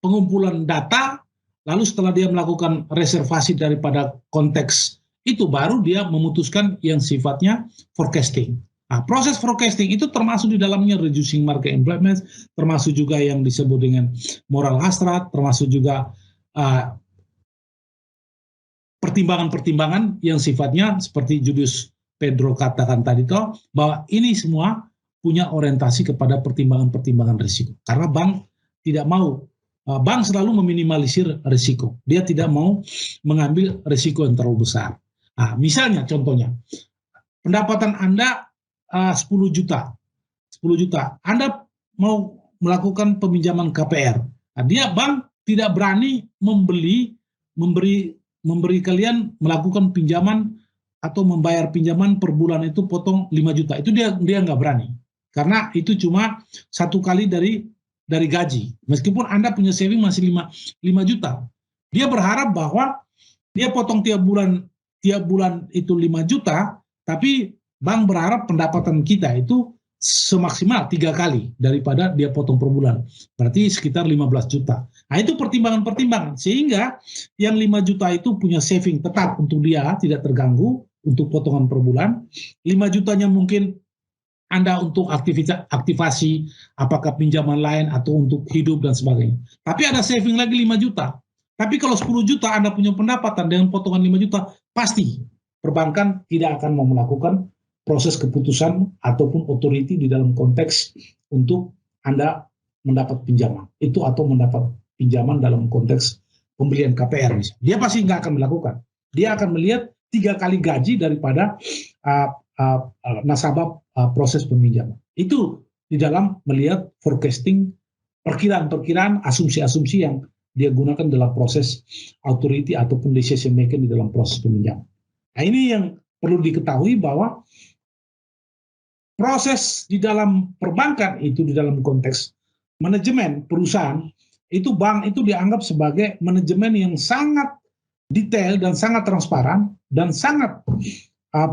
pengumpulan data. Lalu setelah dia melakukan reservasi daripada konteks itu, baru dia memutuskan yang sifatnya forecasting. Nah, proses forecasting itu termasuk di dalamnya reducing market incompleteness, termasuk juga yang disebut dengan moral hazard, termasuk juga pertimbangan-pertimbangan yang sifatnya seperti Julius Pedro katakan tadi toh, bahwa ini semua punya orientasi kepada pertimbangan-pertimbangan risiko. Karena bank tidak mau, bank selalu meminimalisir risiko. Dia tidak mau mengambil risiko yang terlalu besar. Nah, misalnya contohnya, pendapatan Anda 10 juta. Anda mau melakukan peminjaman KPR. Nah, dia bank tidak berani memberi kalian melakukan pinjaman atau membayar pinjaman per bulan itu potong 5 juta. Itu dia nggak berani. Karena itu cuma satu kali dari gaji. Meskipun Anda punya saving masih 5 juta. Dia berharap bahwa dia potong tiap bulan itu 5 juta, tapi bank berharap pendapatan kita itu semaksimal 3 kali daripada dia potong per bulan. Berarti sekitar 15 juta. Nah, itu pertimbangan-pertimbangan. Sehingga yang 5 juta itu punya saving tetap untuk dia, tidak terganggu untuk potongan per bulan. 5 jutanya mungkin Anda untuk aktivasi, apakah pinjaman lain atau untuk hidup dan sebagainya. Tapi ada saving lagi 5 juta. Tapi kalau 10 juta Anda punya pendapatan dengan potongan 5 juta, pasti perbankan tidak akan mau melakukan proses keputusan ataupun authority di dalam konteks untuk Anda mendapat pinjaman. Itu atau mendapat pinjaman dalam konteks pembelian KPR misalnya. Dia pasti nggak akan melakukan. Dia akan melihat 3 kali gaji daripada nasabah proses peminjaman. Itu di dalam melihat forecasting, perkiraan-perkiraan, asumsi-asumsi yang dia gunakan dalam proses authority ataupun decision making di dalam proses peminjaman. Nah, ini yang perlu diketahui bahwa proses di dalam perbankan itu di dalam konteks manajemen perusahaan itu bank itu dianggap sebagai manajemen yang sangat detail dan sangat transparan dan sangat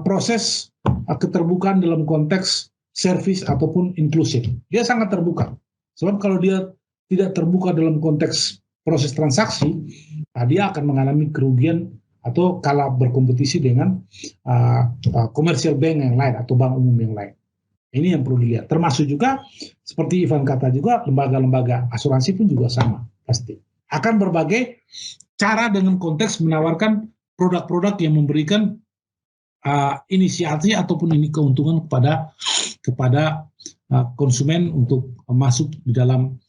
proses keterbukaan dalam konteks service ataupun inklusif. Dia sangat terbuka. Sebab kalau dia tidak terbuka dalam konteks proses transaksi, dia akan mengalami kerugian atau kalah berkompetisi dengan komersial bank yang lain atau bank umum yang lain. Ini yang perlu dilihat. Termasuk juga, seperti Ivan kata juga, lembaga-lembaga asuransi pun juga sama, pasti. Akan berbagai cara dengan konteks menawarkan produk-produk yang memberikan inisiasi ataupun ini keuntungan kepada konsumen untuk masuk di dalam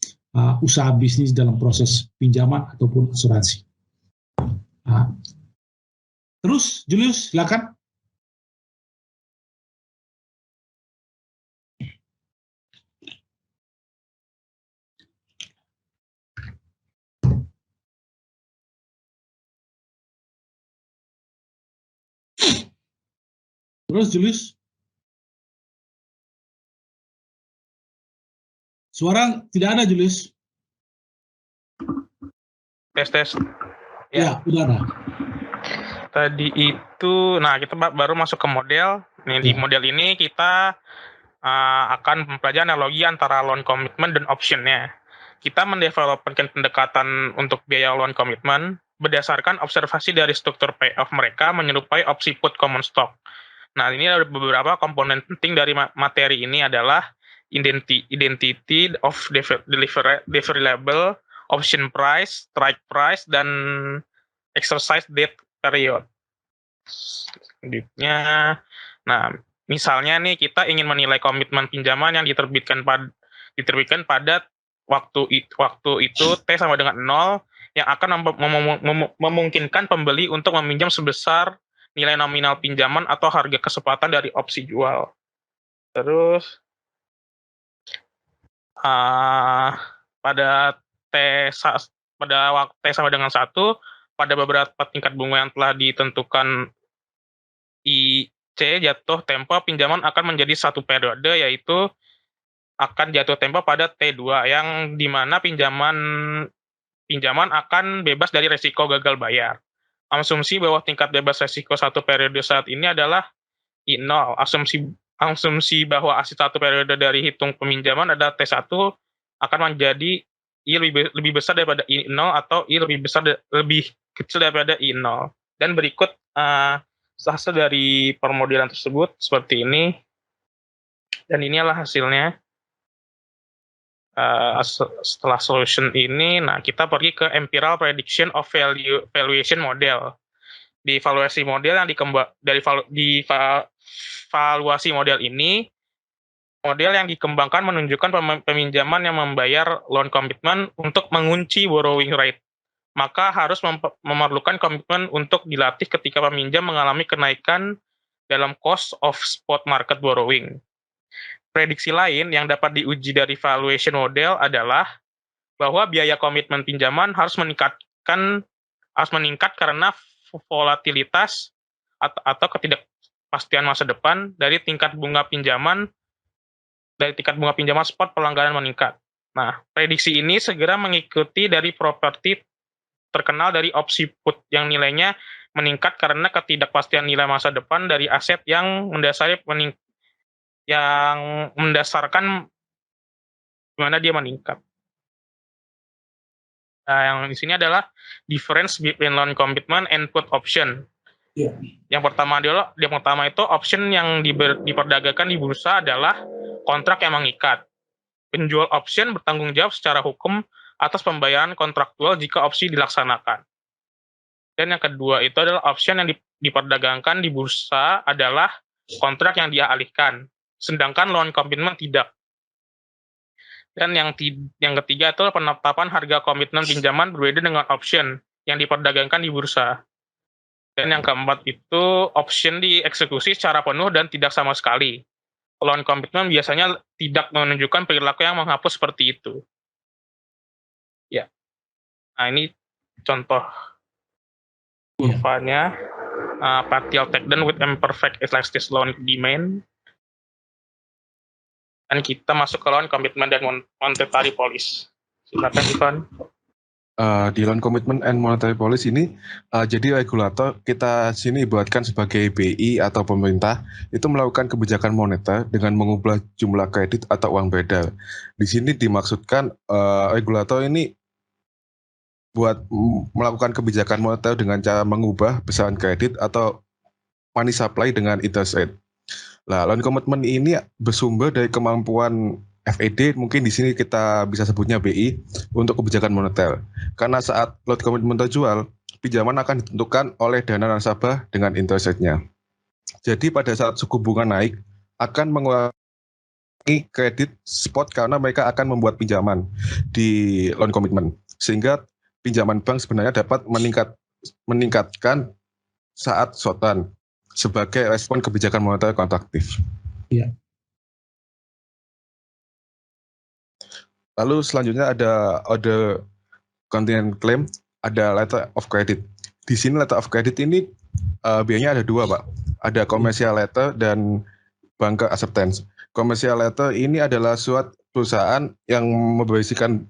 usaha bisnis dalam proses pinjaman ataupun asuransi. Terus, Julius, silakan. Terus, Julius. Suara tidak ada, Julius. Tes. Ya, udah ada. Tadi itu, nah kita baru masuk ke model. Nih, di model ini kita akan mempelajari analogi antara loan commitment dan optionnya. Kita mendevelopkan pendekatan untuk biaya loan commitment berdasarkan observasi dari struktur payoff mereka menyerupai opsi put common stock. Nah, ini ada beberapa komponen penting dari materi ini adalah identity of deliverable, option price, strike price, dan exercise date period. Selanjutnya, nah misalnya nih kita ingin menilai komitmen pinjaman yang diterbitkan pada waktu itu T sama dengan 0 yang akan memungkinkan pembeli untuk meminjam sebesar nilai nominal pinjaman atau harga kesempatan dari opsi jual. Terus pada waktu T sama dengan 1, pada beberapa tingkat bunga yang telah ditentukan IC jatuh tempo pinjaman akan menjadi satu periode, yaitu akan jatuh tempo pada T2 yang dimana pinjaman akan bebas dari resiko gagal bayar. Asumsi bahwa tingkat bebas resiko satu periode saat ini adalah I0. Asumsi bahwa aset satu periode dari hitung peminjaman adalah T1 akan menjadi I lebih besar daripada I0 atau I lebih kecil daripada I0. Dan berikut hasil dari permodelan tersebut seperti ini. Dan inilah hasilnya. Setelah solution ini, nah kita pergi ke empirical prediction of valuation model. Di valuasi model yang valuasi model ini, model yang dikembangkan menunjukkan peminjaman yang membayar loan commitment untuk mengunci borrowing rate. Maka harus memerlukan komitmen untuk dilatih ketika peminjam mengalami kenaikan dalam cost of spot market borrowing. Prediksi lain yang dapat diuji dari valuation model adalah bahwa biaya komitmen pinjaman harus meningkat karena volatilitas atau ketidakpastian masa depan dari tingkat bunga pinjaman spot pelanggaran meningkat. Nah, prediksi ini segera mengikuti dari properti terkenal dari opsi put yang nilainya meningkat karena ketidakpastian nilai masa depan dari aset yang mendasarkan gimana dia meningkat. Nah, yang di sini adalah difference between loan commitment and put option. Yeah. Yang pertama itu option yang diperdagangkan di bursa adalah kontrak yang mengikat. Penjual option bertanggung jawab secara hukum atas pembayaran kontraktual jika opsi dilaksanakan. Dan yang kedua itu adalah option yang diperdagangkan di bursa adalah kontrak yang dia alihkan, sedangkan loan commitment tidak. Dan yang ketiga itu penetapan harga komitmen pinjaman berbeda dengan option yang diperdagangkan di bursa. Dan yang keempat itu option dieksekusi secara penuh dan tidak sama sekali. Loan commitment biasanya tidak menunjukkan perilaku yang menghapus seperti itu. Ya. Nah, ini contoh kurvanya. partial takedown with imperfect elastic loan demand. Dan kita masuk ke loan commitment dan monetary policy. Silakan Ivan. Di loan commitment and monetary policy ini, jadi regulator kita sini buatkan sebagai BI atau pemerintah itu melakukan kebijakan moneter dengan mengubah jumlah kredit atau uang beredar. Di sini dimaksudkan regulator ini buat melakukan kebijakan moneter dengan cara mengubah besaran kredit atau money supply dengan interest rate. Nah, loan commitment ini bersumber dari kemampuan FED, mungkin di sini kita bisa sebutnya BI, untuk kebijakan moneter. Karena saat loan commitment terjual, pinjaman akan ditentukan oleh dana nasabah dengan interest rate-nya. Jadi pada saat suku bunga naik, akan mengurangi kredit spot karena mereka akan membuat pinjaman di loan commitment. Sehingga pinjaman bank sebenarnya dapat meningkatkan saat short-run sebagai respon kebijakan moneter kontraktif. Iya. Lalu selanjutnya ada order contingent claim, ada letter of credit. Di sini letter of credit ini biasanya ada dua, Pak. Ada commercial letter dan banker acceptance. Commercial letter ini adalah suatu perusahaan yang memberisikan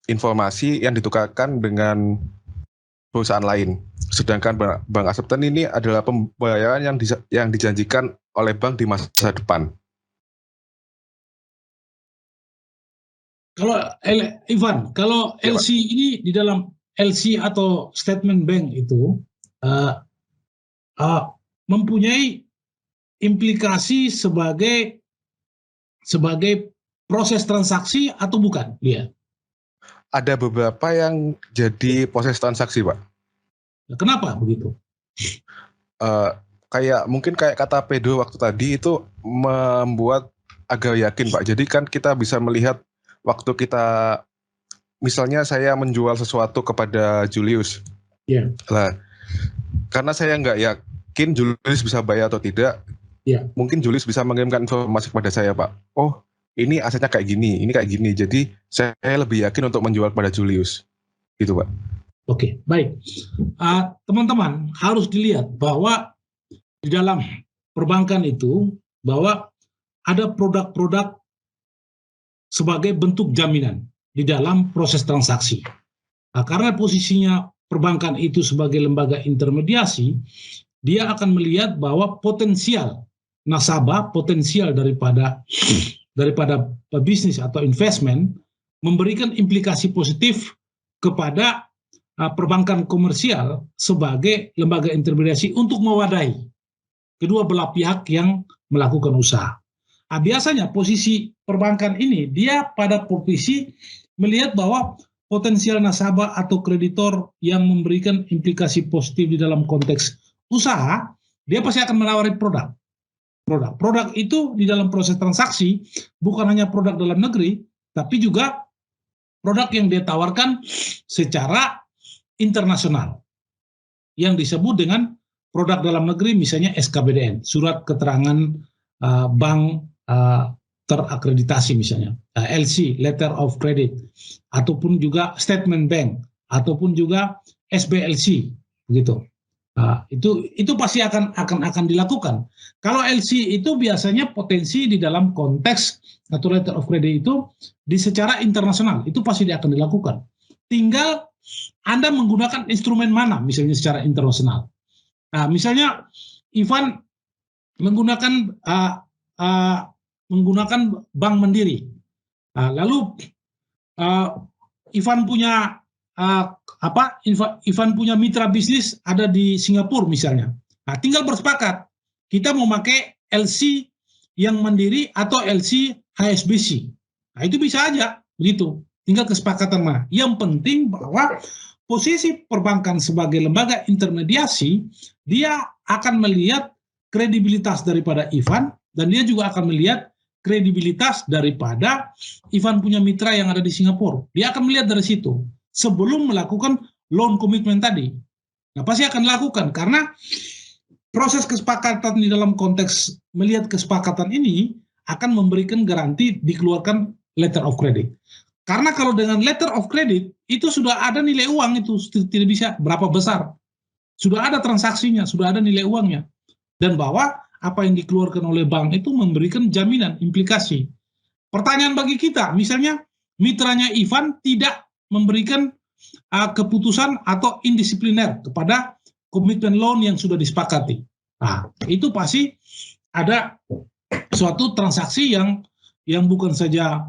informasi yang ditukarkan dengan perusahaan lain. Sedangkan bank acceptance ini adalah pembayaran yang dijanjikan oleh bank di masa depan. Kalau Ivan, kalau LC ini di dalam LC atau statement bank itu mempunyai implikasi sebagai proses transaksi atau bukan? Dia ada beberapa yang jadi proses transaksi, Pak. Kenapa begitu? Mungkin kayak kata Pedro waktu tadi itu membuat agar yakin, Pak. Jadi kan kita bisa melihat waktu kita, misalnya saya menjual sesuatu kepada Julius. Yeah. Nah, karena saya nggak yakin Julius bisa bayar atau tidak, mungkin Julius bisa mengirimkan informasi kepada saya, Pak. Oh, ini asetnya kayak gini, ini kayak gini. Jadi saya lebih yakin untuk menjual kepada Julius. Gitu, Pak. Oke, baik. Teman-teman harus dilihat bahwa di dalam perbankan itu, bahwa ada produk-produk sebagai bentuk jaminan di dalam proses transaksi. Nah, karena posisinya perbankan itu sebagai lembaga intermediasi, dia akan melihat bahwa potensial nasabah, potensial daripada bisnis atau investment memberikan implikasi positif kepada perbankan komersial sebagai lembaga intermediasi untuk mewadahi kedua belah pihak yang melakukan usaha. Biasanya posisi perbankan ini dia pada posisi melihat bahwa potensial nasabah atau kreditor yang memberikan implikasi positif di dalam konteks usaha, dia pasti akan menawari produk. Produk itu di dalam proses transaksi bukan hanya produk dalam negeri, tapi juga produk yang dia tawarkan secara internasional yang disebut dengan produk dalam negeri, misalnya SKBDN, surat keterangan bank terakreditasi misalnya, LC, letter of credit, ataupun juga statement bank, ataupun juga SBLC, begitu. Itu pasti akan dilakukan. Kalau LC itu biasanya potensi di dalam konteks atau letter of credit itu di secara internasional, itu pasti akan dilakukan. Tinggal Anda menggunakan instrumen mana, misalnya secara internasional. Misalnya Ivan menggunakan Bank Mandiri. Lalu Ivan punya Ivan punya mitra bisnis ada di Singapura misalnya. Tinggal bersepakat kita mau pakai LC yang Mandiri atau LC HSBC. Itu bisa aja begitu. Tinggal kesepakatan mah. Yang penting bahwa posisi perbankan sebagai lembaga intermediasi, dia akan melihat kredibilitas daripada Ivan, dan dia juga akan melihat kredibilitas daripada Ivan punya mitra yang ada di Singapura. Dia akan melihat dari situ sebelum melakukan loan commitment tadi. Pasti akan lakukan karena proses kesepakatan di dalam konteks melihat kesepakatan ini akan memberikan garansi dikeluarkan letter of credit. Karena kalau dengan letter of credit itu sudah ada nilai uang, itu tidak bisa berapa besar. sudah ada transaksinya, sudah ada nilai uangnya, dan bahwa apa yang dikeluarkan oleh bank itu memberikan jaminan implikasi. Pertanyaan bagi kita, misalnya mitranya Ivan tidak memberikan keputusan atau indisipliner kepada komitmen loan yang sudah disepakati. Nah, itu pasti ada suatu transaksi yang bukan saja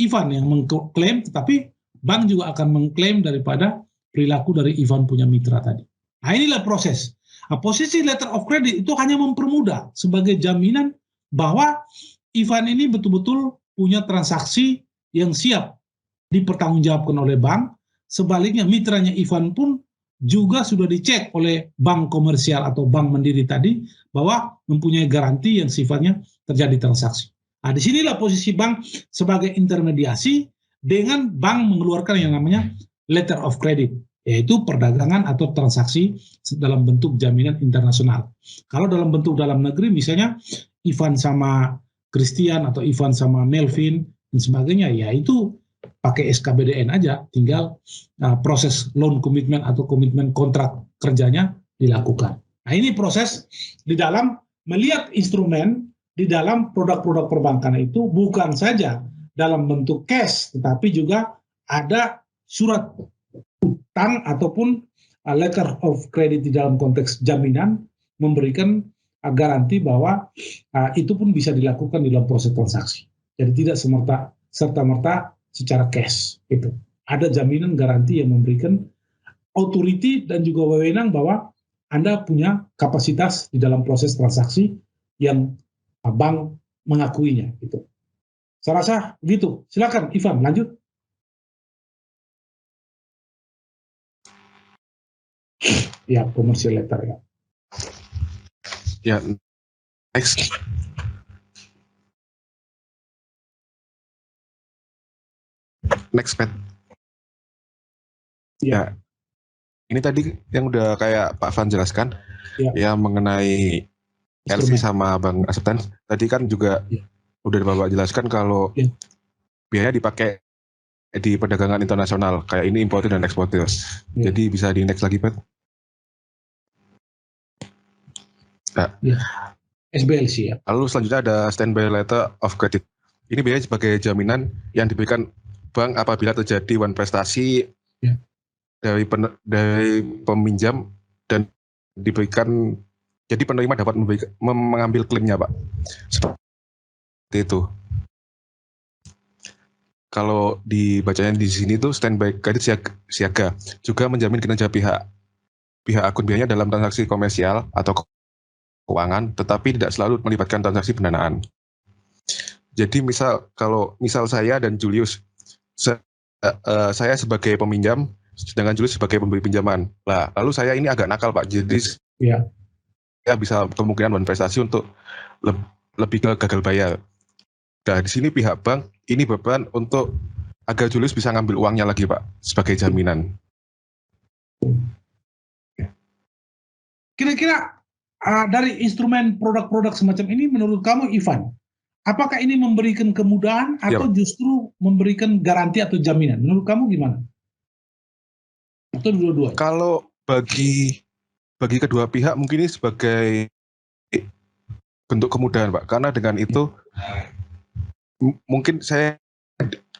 Ivan yang mengklaim, tetapi bank juga akan mengklaim daripada perilaku dari Ivan punya mitra tadi. Nah, inilah proses. Nah, posisi letter of credit itu hanya mempermudah sebagai jaminan bahwa Ivan ini betul-betul punya transaksi yang siap dipertanggungjawabkan oleh bank. Sebaliknya mitranya Ivan pun juga sudah dicek oleh bank komersial atau bank mandiri tadi bahwa mempunyai garansi yang sifatnya terjadi transaksi. Nah, disinilah posisi bank sebagai intermediasi dengan bank mengeluarkan yang namanya letter of credit, yaitu perdagangan atau transaksi dalam bentuk jaminan internasional. Kalau dalam bentuk dalam negeri, misalnya Ivan sama Christian atau Ivan sama Melvin dan sebagainya, ya itu pakai SKBDN aja, tinggal proses loan commitment atau komitmen kontrak kerjanya dilakukan. Nah, ini proses di dalam melihat instrumen di dalam produk-produk perbankan itu bukan saja dalam bentuk cash, tetapi juga ada surat utang ataupun letter of credit di dalam konteks jaminan memberikan garansi bahwa itu pun bisa dilakukan di dalam proses transaksi. Jadi tidak serta-merta secara cash. Gitu. Ada jaminan garansi yang memberikan authority dan juga wewenang bahwa Anda punya kapasitas di dalam proses transaksi yang bank mengakuinya. Gitu. Saya rasa begitu. Silakan Ivan, lanjut. Ya, commercial letter ya. Ya, next. Next, Pat. Ya, ini tadi yang udah kayak Pak Van jelaskan, ya mengenai LC sama Bank Acceptance. Tadi kan juga udah Bapak jelaskan kalau biaya dipakai di perdagangan internasional, kayak ini importer dan eksportir. Jadi bisa di next lagi, Pat. Nah, SBLC ya. Lalu selanjutnya ada standby letter of credit. Ini biasanya sebagai jaminan yang diberikan bank apabila terjadi wan prestasi dari peminjam dan diberikan, jadi penerima dapat mengambil klaimnya, Pak. Seperti itu. Kalau dibacanya di sini tuh standby credit siaga juga menjamin kinerja pihak akun biayanya dalam transaksi komersial atau keuangan, tetapi tidak selalu melibatkan transaksi pendanaan. Jadi misal saya dan Julius, saya sebagai peminjam, sedangkan Julius sebagai pemberi pinjaman. Nah, lalu saya ini agak nakal, Pak. Jadi saya bisa kemungkinan investasi untuk lebih ke gagal bayar. Nah, di sini pihak bank ini beban untuk agar Julius bisa ngambil uangnya lagi, Pak, sebagai jaminan. Kira-kira dari instrumen produk-produk semacam ini menurut kamu, Ivan, apakah ini memberikan kemudahan atau justru memberikan garansi atau jaminan? Menurut kamu gimana? Atau dua-dua? Kalau bagi kedua pihak mungkin ini sebagai bentuk kemudahan, Pak. Karena dengan itu mungkin saya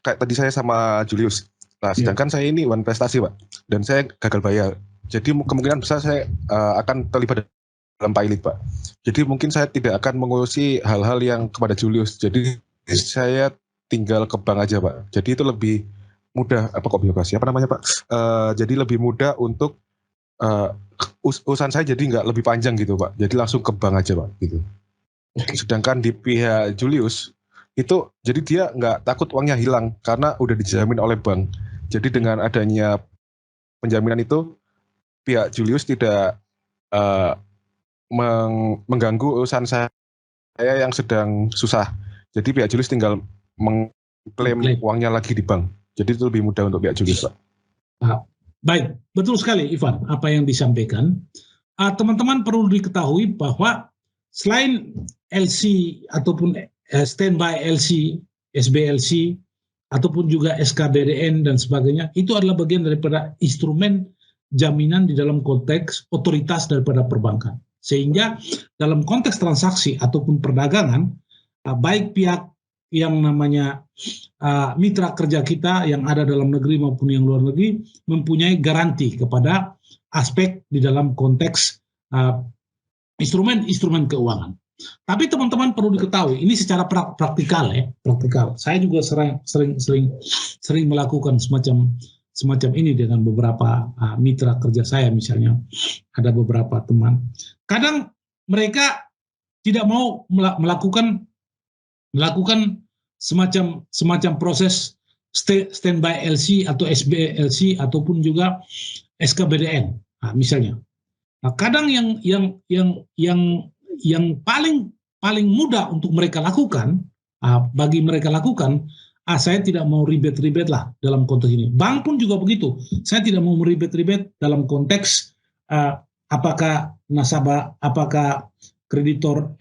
kayak tadi saya sama Julius. Nah, sedangkan saya ini wan prestasi, Pak, dan saya gagal bayar. Jadi kemungkinan besar saya akan terlibat dalam pilot, Pak. Jadi mungkin saya tidak akan mengurusi hal-hal yang kepada Julius. Jadi saya tinggal ke bank aja, Pak. Jadi itu lebih mudah, Pak? Jadi lebih mudah untuk urusan saya, jadi nggak lebih panjang gitu, Pak. Jadi langsung ke bank aja, Pak. Gitu. Sedangkan di pihak Julius itu, jadi dia nggak takut uangnya hilang karena udah dijamin oleh bank. Jadi dengan adanya penjaminan itu, pihak Julius tidak mengganggu urusan saya yang sedang susah. Jadi pihak Julius tinggal mengklaim uangnya lagi di bank. Jadi itu lebih mudah untuk pihak Julius, Pak. Baik, betul sekali Ivan apa yang disampaikan. Teman-teman perlu diketahui bahwa selain LC ataupun standby LC, SBLC, ataupun juga SKBDN dan sebagainya, itu adalah bagian daripada instrumen jaminan di dalam konteks otoritas daripada perbankan. Sehingga dalam konteks transaksi ataupun perdagangan, baik pihak yang namanya mitra kerja kita yang ada dalam negeri maupun yang luar negeri mempunyai garansi kepada aspek di dalam konteks instrumen keuangan. Tapi teman-teman perlu diketahui, ini secara praktikal ya, praktikal. Saya juga sering melakukan semacam ini dengan beberapa mitra kerja saya, misalnya ada beberapa teman. Kadang mereka tidak mau melakukan semacam proses standby LC atau SBLC ataupun juga SKBDN, misalnya. Nah, kadang yang paling mudah untuk mereka lakukan, bagi mereka lakukan, saya tidak mau ribet-ribet lah dalam konteks ini. Bank pun juga begitu. Saya tidak mau meribet-ribet dalam konteks apakah nasabah, apakah kreditor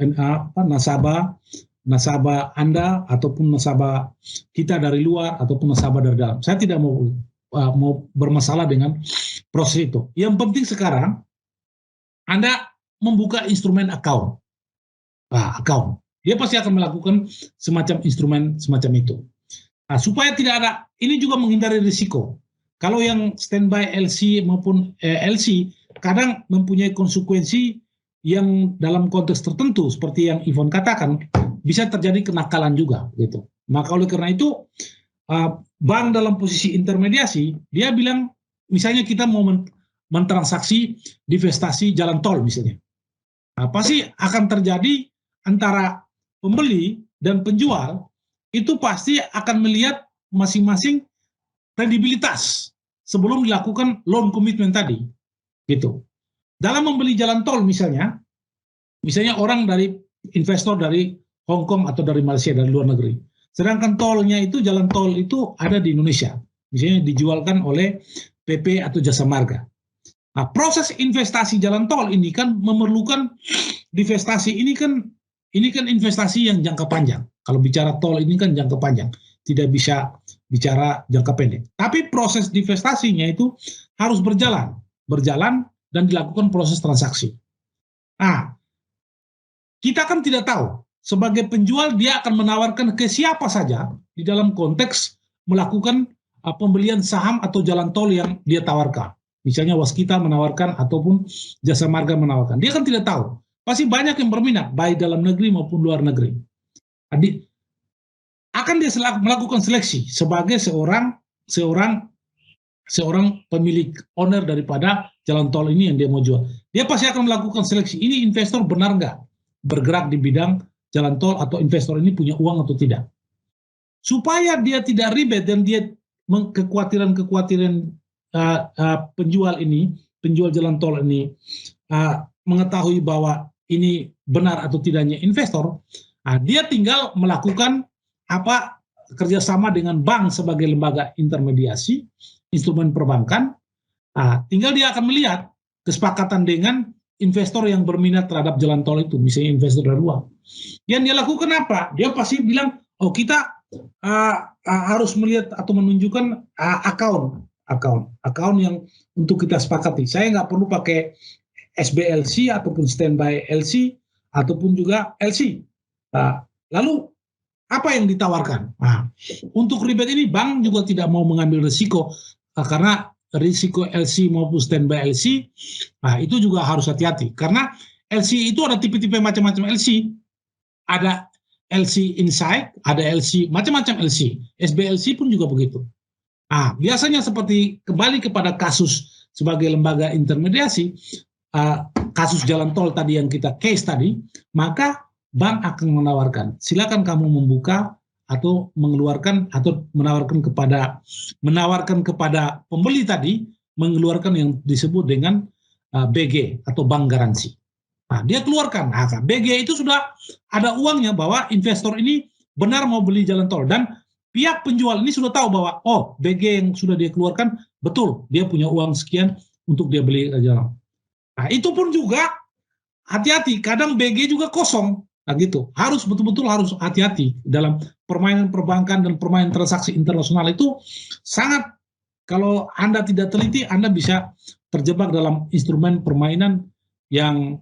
nasabah Anda ataupun nasabah kita dari luar ataupun nasabah dari dalam. Saya tidak mau bermasalah dengan proses itu. Yang penting sekarang Anda membuka instrumen account. Account. Dia pasti akan melakukan semacam instrumen semacam itu. Supaya tidak ada, ini juga menghindari risiko. Kalau yang standby LC maupun LC kadang mempunyai konsekuensi yang dalam konteks tertentu seperti yang Ivan katakan, bisa terjadi kenakalan juga gitu. Maka oleh karena itu bank dalam posisi intermediasi, dia bilang misalnya kita mau mentransaksi divestasi jalan tol misalnya. Pasti akan terjadi antara pembeli dan penjual itu pasti akan melihat masing-masing kredibilitas sebelum dilakukan loan commitment tadi, gitu. Dalam membeli jalan tol misalnya orang dari investor dari Hong Kong atau dari Malaysia, dari luar negeri. Sedangkan tolnya itu, jalan tol itu ada di Indonesia, misalnya dijualkan oleh PP atau Jasa Marga. Nah, proses investasi jalan tol ini kan memerlukan divestasi, ini kan investasi yang jangka panjang. Kalau bicara tol ini kan jangka panjang, tidak bisa bicara jangka pendek. Tapi proses divestasinya itu harus berjalan dan dilakukan proses transaksi. Nah, kita kan tidak tahu, sebagai penjual dia akan menawarkan ke siapa saja di dalam konteks melakukan pembelian saham atau jalan tol yang dia tawarkan. Misalnya Waskita menawarkan ataupun Jasa Marga menawarkan. Dia kan tidak tahu. Pasti banyak yang berminat, baik dalam negeri maupun luar negeri. Akan dia melakukan seleksi sebagai seorang pemilik owner daripada jalan tol ini yang dia mau jual. Dia pasti akan melakukan seleksi. Ini investor benar nggak bergerak di bidang jalan tol, atau investor ini punya uang atau tidak. Supaya dia tidak ribet dan dia kekhawatiran penjual jalan tol ini mengetahui bahwa ini benar atau tidaknya investor, dia tinggal melakukan kerjasama dengan bank sebagai lembaga intermediasi instrumen perbankan. Tinggal dia akan melihat kesepakatan dengan investor yang berminat terhadap jalan tol itu, misalnya investor dari luar. Yang dia lakukan apa? Dia pasti bilang, kita harus melihat atau menunjukkan account yang untuk kita sepakati. Saya nggak perlu pakai SBLC ataupun standby LC ataupun juga LC. Lalu apa yang ditawarkan? Untuk ribet ini bank juga tidak mau mengambil risiko, karena risiko LC maupun standby LC itu juga harus hati-hati, karena LC itu ada tipe-tipe macam-macam LC. Ada LC inside, ada LC, macam-macam LC. SBLC pun juga begitu. Biasanya seperti kembali kepada kasus sebagai lembaga intermediasi, kasus jalan tol tadi yang kita case tadi, maka bank akan menawarkan, silakan kamu membuka atau mengeluarkan atau menawarkan kepada pembeli tadi, mengeluarkan yang disebut dengan BG atau bank garansi. Dia keluarkan, BG itu sudah ada uangnya bahwa investor ini benar mau beli jalan tol, dan pihak penjual ini sudah tahu bahwa BG yang sudah dia keluarkan betul dia punya uang sekian untuk dia beli jalan. Itu pun juga hati-hati, kadang BG juga kosong. Gitu. Harus betul-betul harus hati-hati dalam permainan perbankan dan permainan transaksi internasional itu sangat kalau Anda tidak teliti, Anda bisa terjebak dalam instrumen permainan yang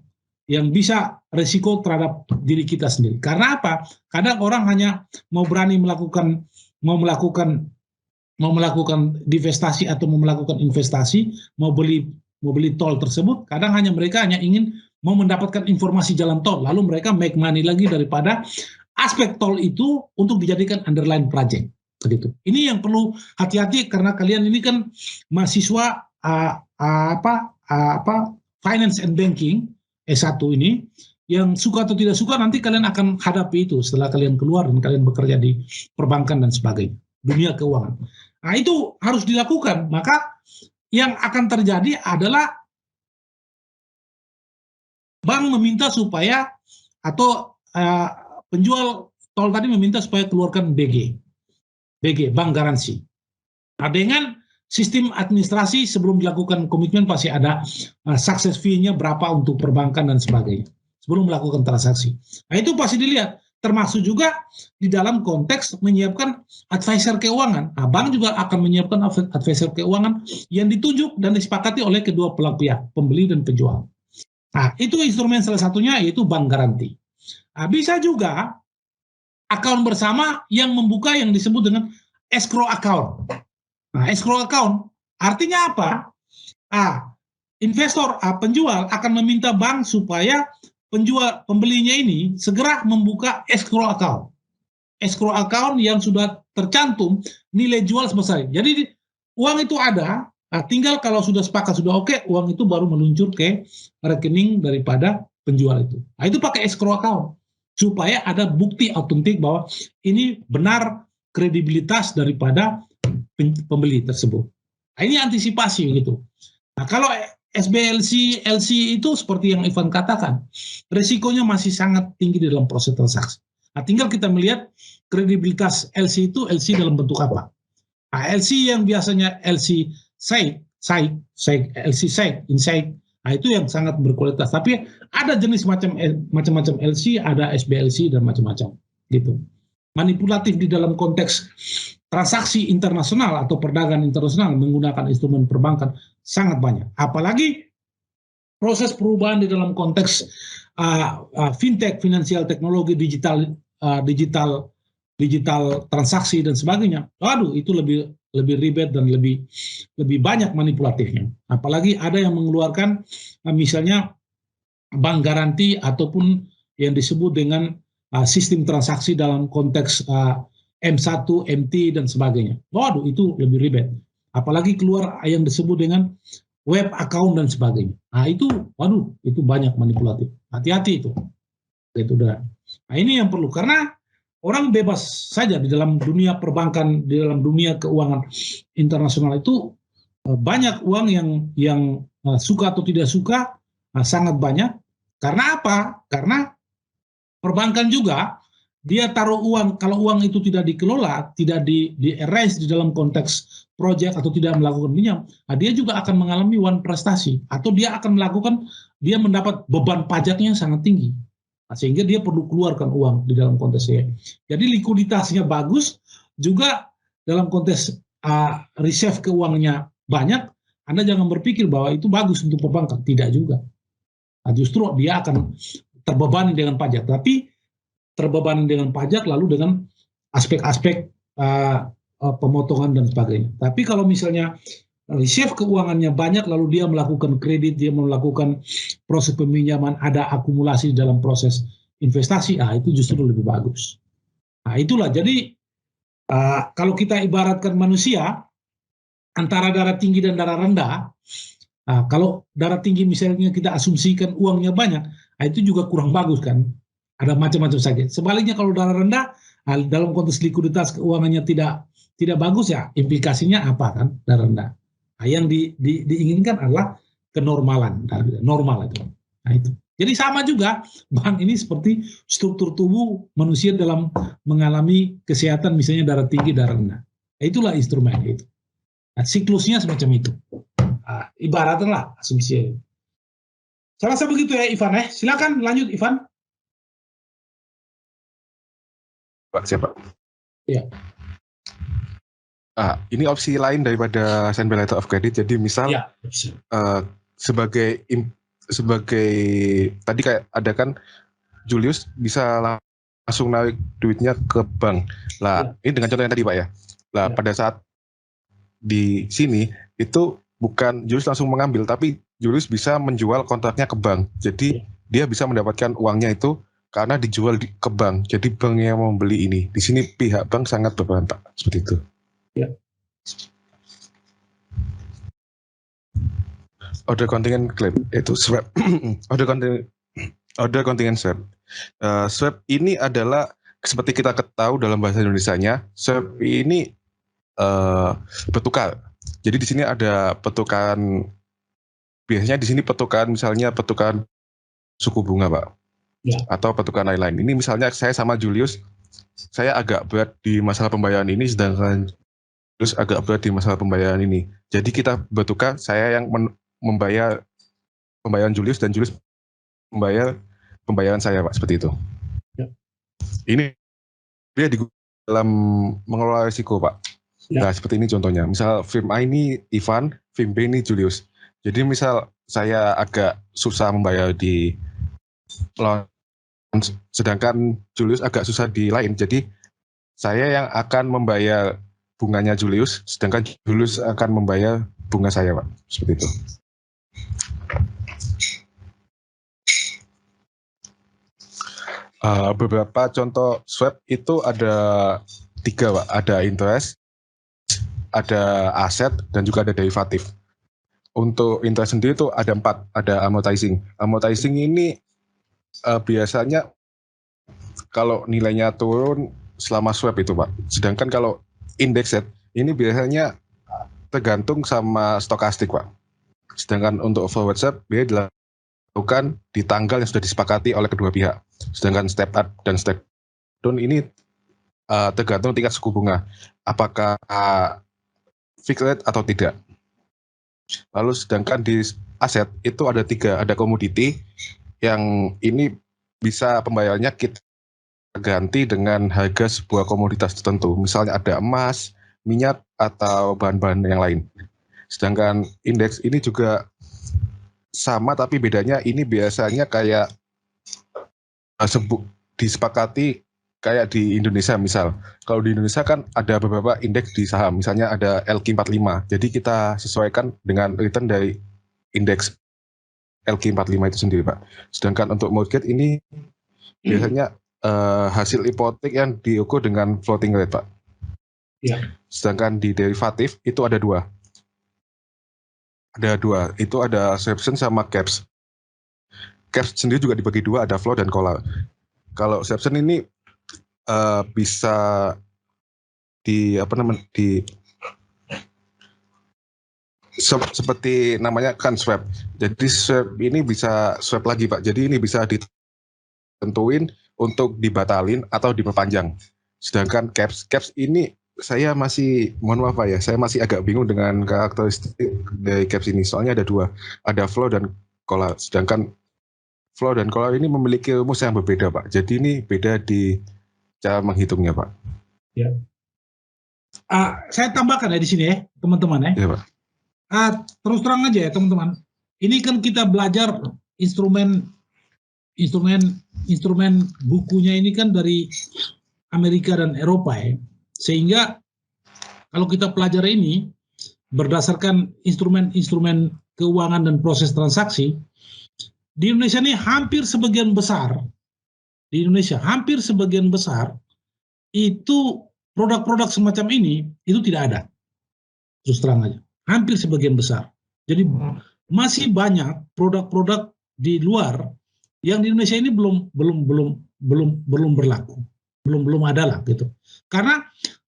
bisa resiko terhadap diri kita sendiri. Karena apa? Kadang orang hanya mau berani melakukan divestasi atau mau melakukan investasi, mau beli tol tersebut, kadang mereka hanya ingin mau mendapatkan informasi jalan tol, lalu mereka make money lagi daripada aspek tol itu untuk dijadikan underlying project. Begitu. Ini yang perlu hati-hati karena kalian ini kan mahasiswa finance and banking S1 ini, yang suka atau tidak suka nanti kalian akan hadapi itu setelah kalian keluar dan kalian bekerja di perbankan dan sebagainya, dunia keuangan. Nah, itu harus dilakukan. Maka yang akan terjadi adalah bank meminta supaya, atau penjual tol tadi meminta supaya keluarkan BG, bank garansi. Nah, dengan sistem administrasi sebelum dilakukan komitmen pasti ada success fee-nya berapa untuk perbankan dan sebagainya sebelum melakukan transaksi. Nah, itu pasti dilihat, termasuk juga di dalam konteks menyiapkan advisor keuangan. Nah, bank juga akan menyiapkan advisor keuangan yang ditunjuk dan disepakati oleh kedua belah pihak, pembeli dan penjual. Nah, itu instrumen salah satunya yaitu bank garanti. Nah, bisa juga account bersama yang membuka yang disebut dengan escrow account. Nah, escrow account artinya apa? Investor, penjual akan meminta bank supaya pembelinya ini segera membuka escrow account. Escrow account yang sudah tercantum nilai jual sebesar. Jadi uang itu ada, tinggal kalau sudah sepakat, sudah oke, uang itu baru meluncur ke rekening daripada penjual itu. Nah, itu pakai escrow account supaya ada bukti autentik bahwa ini benar kredibilitas daripada pembeli tersebut. Nah, ini antisipasi gitu. Nah, kalau SBLC, LC itu seperti yang Ivan katakan, resikonya masih sangat tinggi di dalam proses transaksi. Nah, tinggal kita melihat kredibilitas LC itu, LC dalam bentuk apa. Nah, LC yang biasanya LC inside, nah itu yang sangat berkualitas. Tapi ada jenis macam-macam LC, ada SBLC dan macam-macam gitu. Manipulatif di dalam konteks transaksi internasional atau perdagangan internasional menggunakan instrumen perbankan sangat banyak. Apalagi proses perubahan di dalam konteks fintech, finansial teknologi, digital transaksi dan sebagainya. Waduh, itu lebih ribet dan lebih banyak manipulatifnya. Apalagi ada yang mengeluarkan misalnya bank garanti ataupun yang disebut dengan sistem transaksi dalam konteks M1, MT, dan sebagainya. Waduh, itu lebih ribet. Apalagi keluar yang disebut dengan web account dan sebagainya. Nah, itu, waduh, itu banyak manipulatif. Hati-hati itu. Itu dah. Nah, ini yang perlu. Karena orang bebas saja di dalam dunia perbankan, di dalam dunia keuangan internasional itu banyak uang yang suka atau tidak suka, sangat banyak. Karena apa? Karena perbankan juga dia taruh uang, kalau uang itu tidak dikelola, tidak di-erase di dalam konteks proyek atau tidak melakukan pinjam, dia juga akan mengalami one prestasi, atau dia akan mendapat beban pajaknya yang sangat tinggi, sehingga dia perlu keluarkan uang di dalam konteksnya. Jadi likuiditasnya bagus, juga dalam konteks reserve keuangannya banyak, Anda jangan berpikir bahwa itu bagus untuk perbankan, tidak juga. Nah, justru dia akan terbebani dengan pajak, tapi terbebani dengan pajak lalu dengan aspek-aspek pemotongan dan sebagainya. Tapi kalau misalnya reserve keuangannya banyak lalu dia melakukan kredit, dia melakukan proses peminjaman, ada akumulasi dalam proses investasi, itu justru lebih bagus. Nah, itulah. Jadi kalau kita ibaratkan manusia antara darah tinggi dan darah rendah, kalau darah tinggi misalnya kita asumsikan uangnya banyak, itu juga kurang bagus kan. Ada macam-macam sakit. Sebaliknya kalau darah rendah, dalam konteks likuiditas keuangannya tidak bagus, ya implikasinya apa kan, darah rendah. Nah, yang diinginkan adalah kenormalan, normal itu. Nah, itu. Jadi sama juga bank ini seperti struktur tubuh manusia dalam mengalami kesehatan, misalnya darah tinggi, darah rendah. Nah, itulah instrumen itu. Nah, siklusnya semacam itu. Ibaratnya lah asumsi. Saya rasa begitu ya Ivan. Silakan lanjut Ivan. Pak, siapa? Ya. Ini opsi lain daripada send by letter of credit. Jadi misal sebagai tadi kayak ada kan Julius bisa langsung narik duitnya ke bank. Lah, ini dengan contoh yang tadi Pak ya. Lah, pada saat di sini itu bukan Julius langsung mengambil, tapi Julius bisa menjual kontraknya ke bank. Jadi dia bisa mendapatkan uangnya itu karena dijual ke bank. Jadi bank yang membeli ini. Di sini pihak bank sangat berperan Pak. Seperti itu. Ya. Order contingent claim itu swap. Order contingent swap. Swap ini adalah seperti kita ketahui dalam bahasa Indonesianya, swap ini bertukar. Jadi di sini ada pertukaran, biasanya di sini pertukaran misalnya pertukaran suku bunga Pak, atau pertukaran lain-lain. Ini misalnya saya sama Julius, saya agak berat di masalah pembayaran ini, sedangkan Julius agak berat di masalah pembayaran ini. Jadi kita bertukar, saya yang membayar pembayaran Julius dan Julius membayar pembayaran saya Pak, seperti itu. Ini dia dalam mengelola risiko Pak. Nah seperti ini contohnya, misal firm A ini Ivan, firm B ini Julius. Jadi misal saya agak susah membayar di loan, sedangkan Julius agak susah di lain, jadi saya yang akan membayar bunganya Julius, sedangkan Julius akan membayar bunga saya Pak, seperti itu. Beberapa contoh swap itu ada 3 Pak, ada interest, ada aset, dan juga ada derivatif. Untuk interest sendiri itu ada 4, ada amortizing. Amortizing ini biasanya kalau nilainya turun selama swap itu Pak. Sedangkan kalau indexed ini biasanya tergantung sama stokastik Pak. Sedangkan untuk forward swap dia dilakukan di tanggal yang sudah disepakati oleh kedua pihak. Sedangkan step up dan step down ini tergantung tingkat suku bunga. Apakah fixed rate atau tidak. Lalu sedangkan di aset itu ada 3, ada komoditi yang ini bisa pembayarannya kita ganti dengan harga sebuah komoditas tertentu. Misalnya ada emas, minyak, atau bahan-bahan yang lain. Sedangkan indeks ini juga sama, tapi bedanya ini biasanya kayak disepakati kayak di Indonesia misal. Kalau di Indonesia kan ada beberapa indeks di saham, misalnya ada LQ45. Jadi kita sesuaikan dengan return dari indeks LQ45 itu sendiri Pak. Sedangkan untuk mortgage ini biasanya hasil hipotek yang diukur dengan floating rate Pak. Sedangkan di derivatif itu ada 2. Ada 2, itu ada swaption sama caps. Caps sendiri juga dibagi 2, ada floor dan collar. Kalau swaption ini bisa seperti namanya kan swap. Jadi swap ini bisa swap lagi Pak. Jadi ini bisa ditentuin untuk dibatalin atau diperpanjang. Sedangkan caps ini saya masih, mohon maaf Pak ya, saya masih agak bingung dengan karakteristik dari caps ini. Soalnya ada 2, ada floor dan collar. Sedangkan floor dan collar ini memiliki rumus yang berbeda Pak. Jadi ini beda di cara menghitungnya Pak. Ya. Saya tambahkan ya di sini ya teman-teman ya. Ya Pak. Terus terang aja ya teman-teman. Ini kan kita belajar instrumen bukunya ini kan dari Amerika dan Eropa ya. Sehingga kalau kita pelajari ini berdasarkan instrumen keuangan dan proses transaksi, di Indonesia ini hampir sebagian besar itu produk-produk semacam ini itu tidak ada. Terus terang aja, hampir sebagian besar. Jadi masih banyak produk-produk di luar yang di Indonesia ini belum berlaku, belum ada lah gitu. Karena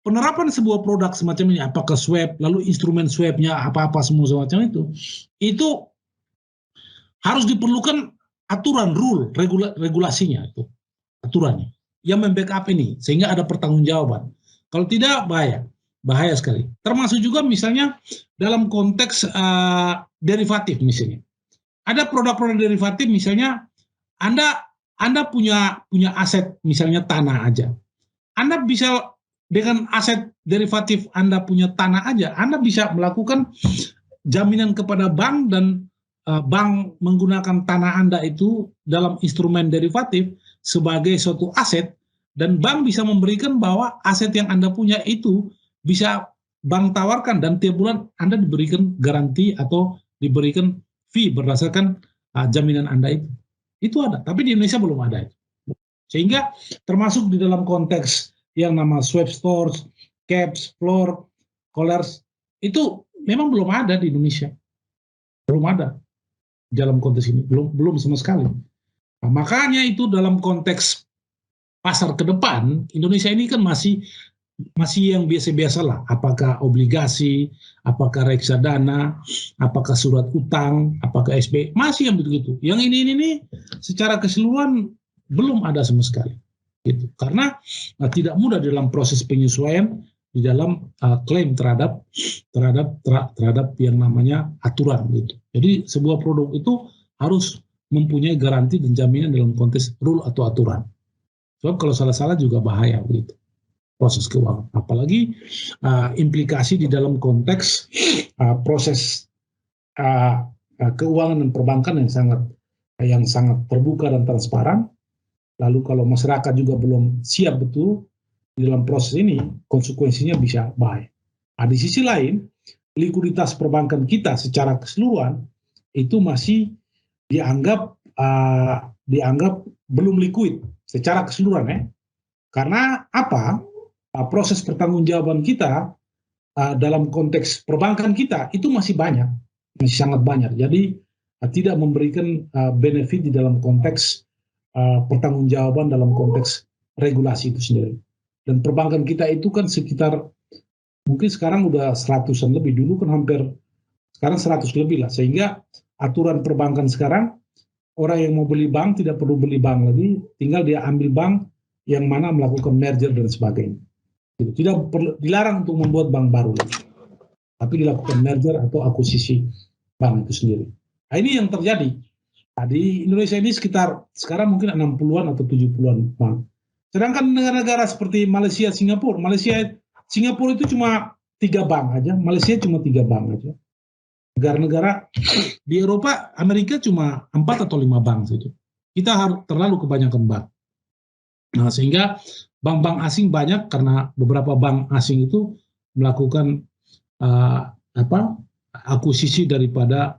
penerapan sebuah produk semacam ini, apakah swap, lalu instrumen swapnya apa-apa semua semacam itu harus diperlukan aturan, regulasinya itu. Aturannya yang membackup ini sehingga ada pertanggungjawaban. Kalau tidak bahaya sekali. Termasuk juga misalnya dalam konteks derivatif misalnya. Ada produk-produk derivatif misalnya Anda punya aset misalnya tanah aja. Anda bisa dengan aset derivatif Anda punya tanah aja, Anda bisa melakukan jaminan kepada bank dan bank menggunakan tanah Anda itu dalam instrumen derivatif sebagai suatu aset, dan bank bisa memberikan bahwa aset yang Anda punya itu bisa bank tawarkan, dan tiap bulan Anda diberikan garansi atau diberikan fee berdasarkan jaminan Anda itu. Itu ada, tapi di Indonesia belum ada itu. Sehingga termasuk di dalam konteks yang nama swap stores, caps, floor, collars, itu memang belum ada di Indonesia. Belum ada dalam konteks ini, belum sama sekali. Nah, makanya itu dalam konteks pasar ke depan, Indonesia ini kan masih yang biasa-biasa lah. Apakah obligasi, apakah reksadana, apakah surat utang, apakah SB, masih yang begitu. Yang ini secara keseluruhan belum ada sama sekali. Gitu. Karena tidak mudah dalam proses penyesuaian di dalam klaim terhadap yang namanya aturan gitu. Jadi sebuah produk itu harus mempunyai garansi dan jaminan dalam konteks rule atau aturan. Sebab kalau salah-salah juga bahaya begitu proses keuangan. Apalagi implikasi di dalam konteks proses keuangan dan perbankan yang sangat terbuka dan transparan. Lalu kalau masyarakat juga belum siap betul di dalam proses ini, konsekuensinya bisa bahaya. Nah, di sisi lain, likuiditas perbankan kita secara keseluruhan itu masih dianggap belum liquid secara keseluruhan ya. Karena apa? Proses pertanggungjawaban kita dalam konteks perbankan kita itu masih sangat banyak. Jadi tidak memberikan benefit di dalam konteks pertanggungjawaban dalam konteks regulasi itu sendiri. Dan perbankan kita itu kan sekitar mungkin sekarang udah 100-an lebih, dulu kan hampir sekarang 100 lebih lah, sehingga aturan perbankan sekarang orang yang mau beli bank tidak perlu beli bank lagi, tinggal dia ambil bank yang mana melakukan merger dan sebagainya. Tidak perlu, dilarang untuk membuat bank baru lagi, tapi dilakukan merger atau akuisisi bank itu sendiri. Nah, ini yang terjadi. Nah, di Indonesia ini sekitar sekarang mungkin 60-an atau 70-an bank. Sedangkan negara-negara seperti Malaysia, Singapura itu cuma 3 bank aja, Malaysia cuma 3 bank aja. Negara-negara di Eropa, Amerika cuma 4 atau 5 bank saja. Kita harus terlalu kebanyakan bank. Nah, sehingga bank-bank asing banyak karena beberapa bank asing itu melakukan akuisisi daripada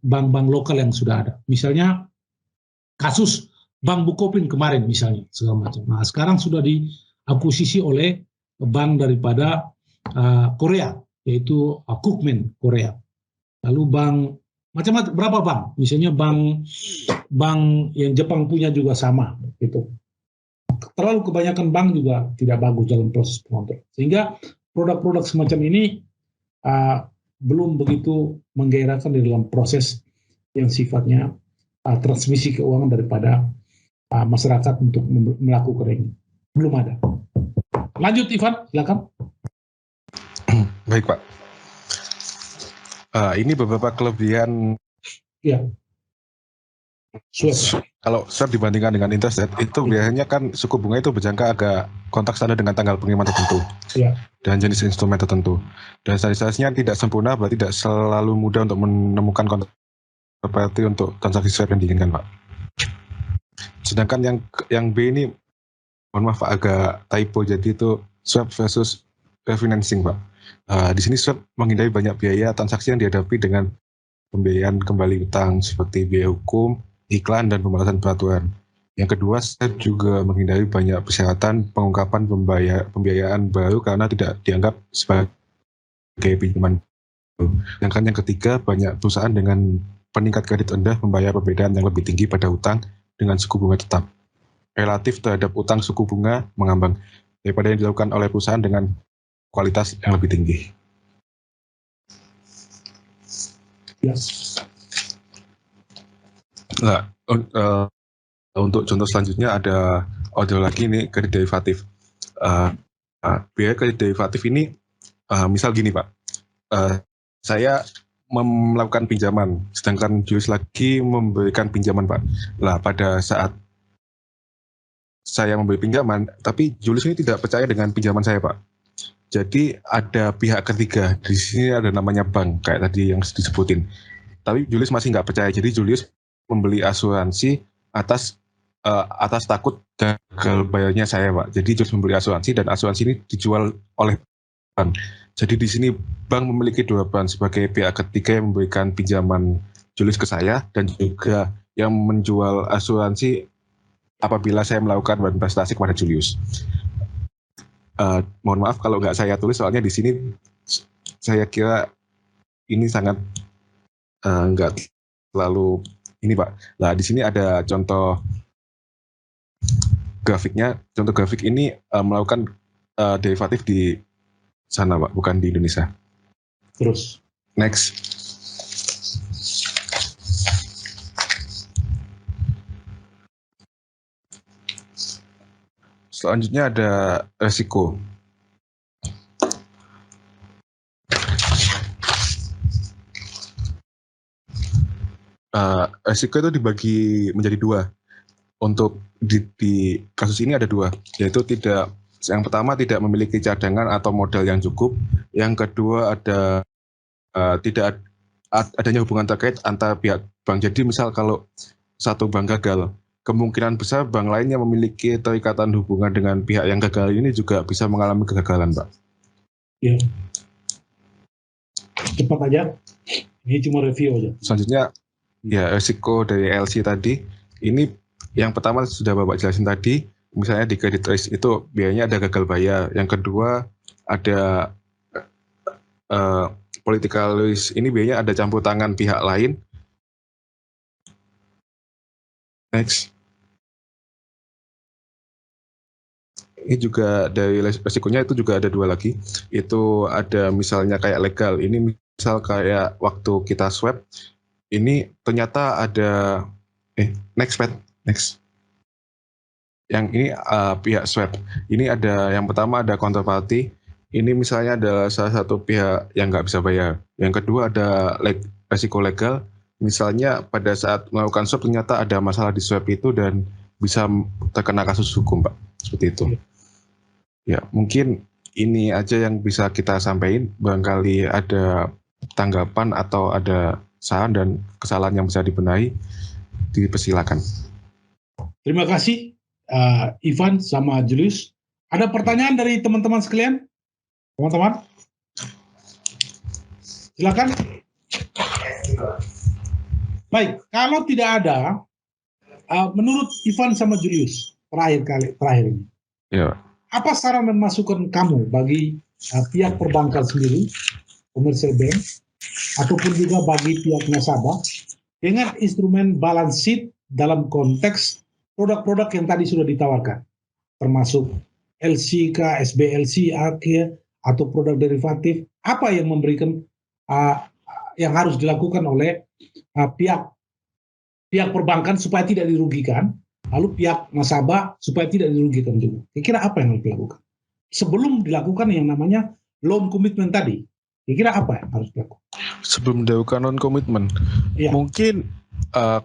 bank-bank lokal yang sudah ada. Misalnya kasus Bank Bukopin kemarin misalnya segala macam. Nah, sekarang sudah diakuisisi oleh bank daripada Korea, yaitu Kookmin Korea. Lalu bank macam-macam, berapa bank? Misalnya bank yang Jepang punya juga sama gitu. Terlalu kebanyakan bank juga tidak bagus dalam proses pengontrol. Sehingga produk-produk semacam ini belum begitu menggairahkan di dalam proses yang sifatnya transmisi keuangan daripada masyarakat untuk melakukan ini. Belum ada. Lanjut Ivan, silakan. Baik Pak. Ini beberapa kelebihan. Ya. Swap. Kalau swap dibandingkan dengan interest rate itu biasanya kan suku bunga itu berjangka agak kontak standar dengan tanggal pengiriman tertentu dan jenis instrumen tertentu. Dan standarisasinya tidak sempurna, berarti tidak selalu mudah untuk menemukan kontraparte untuk transaksi swap yang diinginkan Pak. Sedangkan yang B ini, mohon maaf Pak, agak typo, jadi itu swap versus refinancing Pak. Di sini swap menghindari banyak biaya transaksi yang dihadapi dengan pembiayaan kembali utang seperti biaya hukum, iklan, dan pembatasan peraturan. Yang kedua, swap juga menghindari banyak persyaratan pengungkapan pembiayaan baru karena tidak dianggap sebagai pinjaman. Sedangkan yang ketiga, banyak perusahaan dengan peningkat kredit rendah membayar perbedaan yang lebih tinggi pada utang dengan suku bunga tetap. Relatif terhadap utang suku bunga mengambang daripada yang dilakukan oleh perusahaan dengan kualitas yang lebih tinggi. Yes. Nah, untuk contoh selanjutnya ada lagi nih kredit derivatif. Biaya kredit derivatif ini misal gini Pak, saya melakukan pinjaman, sedangkan Julius lagi memberikan pinjaman Pak. Lah pada saat saya memberi pinjaman, tapi Julius ini tidak percaya dengan pinjaman saya, Pak. Jadi ada pihak ketiga, di sini ada namanya bank, kayak tadi yang disebutin. Tapi Julius masih nggak percaya, jadi Julius membeli asuransi atas takut gagal bayarnya saya, Pak. Jadi Julius membeli asuransi dan asuransi ini dijual oleh bank. Jadi di sini bank memiliki dua peran sebagai pihak ketiga yang memberikan pinjaman Julius ke saya dan juga yang menjual asuransi apabila saya melakukan investasi kepada Julius. Mohon maaf kalau nggak saya tulis, soalnya di sini saya kira ini sangat nggak terlalu ini, Pak. Nah, di sini ada contoh grafiknya. Contoh grafik ini melakukan derivatif di sana, Pak, bukan di Indonesia. Terus. Next. Selanjutnya ada resiko. Resiko itu dibagi menjadi dua. Untuk di kasus ini ada dua, yaitu yang pertama tidak memiliki cadangan atau modal yang cukup. Yang kedua tidak adanya hubungan terkait antara pihak bank. Jadi misal kalau satu bank gagal, kemungkinan besar bank lainnya memiliki terikatan hubungan dengan pihak yang gagal ini juga bisa mengalami kegagalan, Pak. Ya. Cepat aja. Ini cuma review aja. Selanjutnya, ya risiko dari LC tadi. Ini yang pertama sudah Bapak jelasin tadi, misalnya di credit risk itu biayanya ada gagal bayar. Yang kedua ada political risk, ini biayanya ada campur tangan pihak lain. Next. Ini juga dari resikonya itu juga ada dua lagi. Itu ada misalnya kayak legal. Ini misal kayak waktu kita swap, ini ternyata ada next. Yang ini pihak swap. Ini ada yang pertama ada counterparty. Ini misalnya ada salah satu pihak yang nggak bisa bayar. Yang kedua ada resiko legal. Misalnya pada saat melakukan swap ternyata ada masalah di swap itu dan bisa terkena kasus hukum, Pak. Seperti itu. Ya, mungkin ini aja yang bisa kita sampaikan. Barangkali ada tanggapan atau ada saran dan kesalahan yang bisa dibenahi, dipersilakan. Terima kasih Ivan sama Julius. Ada pertanyaan dari teman-teman sekalian? Teman-teman? Silakan. Baik, kalau tidak ada, menurut Ivan sama Julius, terakhir ini. Ya. Apa saran dan masukan kamu bagi pihak perbankan sendiri, commercial bank, ataupun juga bagi pihak nasabah, dengan instrumen balance sheet dalam konteks produk-produk yang tadi sudah ditawarkan, termasuk LC, SBLC, atau produk derivatif, apa yang memberikan yang harus dilakukan oleh pihak perbankan supaya tidak dirugikan, lalu pihak nasabah supaya tidak dirugikan juga. Kira-kira apa yang harus dilakukan? Sebelum dilakukan yang namanya loan commitment tadi, kira-kira apa yang harus dilakukan? Sebelum dilakukan loan commitment, ya. Mungkin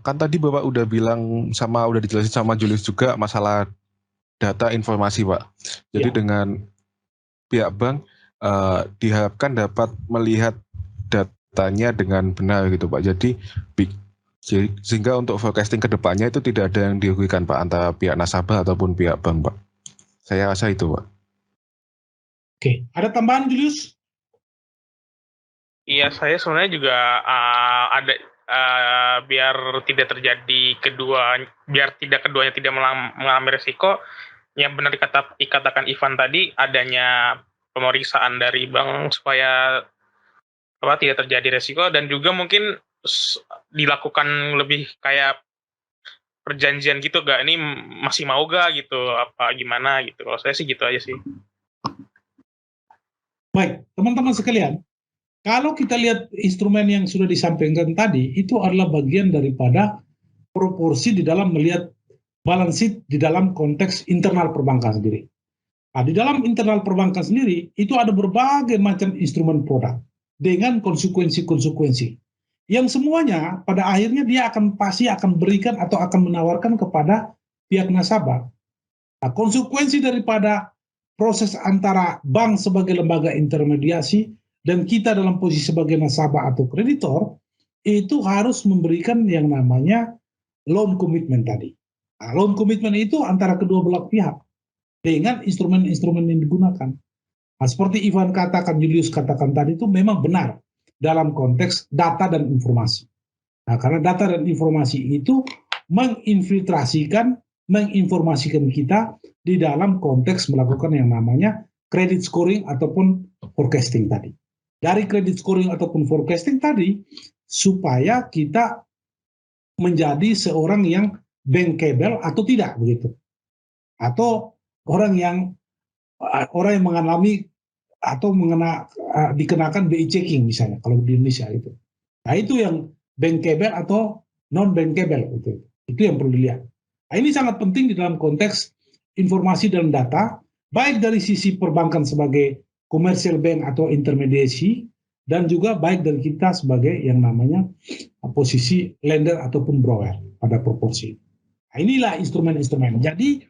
kan tadi Bapak udah bilang udah dijelasin sama Julius juga masalah data informasi, Pak. Jadi dengan pihak bank diharapkan dapat melihat datanya dengan benar gitu, Pak. Jadi sehingga untuk forecasting ke depannya itu tidak ada yang dirugikan, Pak, antara pihak nasabah ataupun pihak bank, Pak. Saya rasa itu, Pak. Oke, ada tambahan, Julius? Iya, saya sebenarnya juga ada biar tidak terjadi keduanya tidak mengalami risiko. Yang benar dikatakan Ivan tadi, adanya pemeriksaan dari bank supaya tidak terjadi risiko, dan juga mungkin dilakukan lebih kayak perjanjian gitu, gak ini masih mau gak gitu, apa gimana gitu. Kalau saya sih gitu aja sih. Baik, teman-teman sekalian, kalau kita lihat instrumen yang sudah disampaikan tadi, itu adalah bagian daripada proporsi di dalam melihat balance sheet di dalam konteks internal perbankan sendiri. Nah, di dalam internal perbankan sendiri, itu ada berbagai macam instrumen produk dengan konsekuensi-konsekuensi. Yang semuanya pada akhirnya dia pasti akan berikan atau akan menawarkan kepada pihak nasabah Nah, konsekuensi daripada proses antara bank sebagai lembaga intermediasi dan kita dalam posisi sebagai nasabah atau kreditor, itu harus memberikan yang namanya loan commitment tadi. Nah, loan commitment itu antara kedua belah pihak dengan instrumen-instrumen yang digunakan. Nah, seperti Ivan katakan, Julius katakan tadi, itu memang benar dalam konteks data dan informasi. Nah, karena data dan informasi itu menginfiltrasikan, menginformasikan kita di dalam konteks melakukan yang namanya credit scoring ataupun forecasting tadi. Dari credit scoring ataupun forecasting tadi, supaya kita menjadi seorang yang bankable atau tidak, begitu. Atau orang yang mengalami atau dikenakan BI checking misalnya, kalau di Indonesia itu. Nah, itu yang bankable atau non bankable, itu yang perlu dilihat. Nah, ini sangat penting di dalam konteks informasi dan data, baik dari sisi perbankan sebagai commercial bank atau intermediasi, dan juga baik dari kita sebagai yang namanya posisi lender ataupun borrower pada proporsi. Nah, inilah instrumen-instrumen. Jadi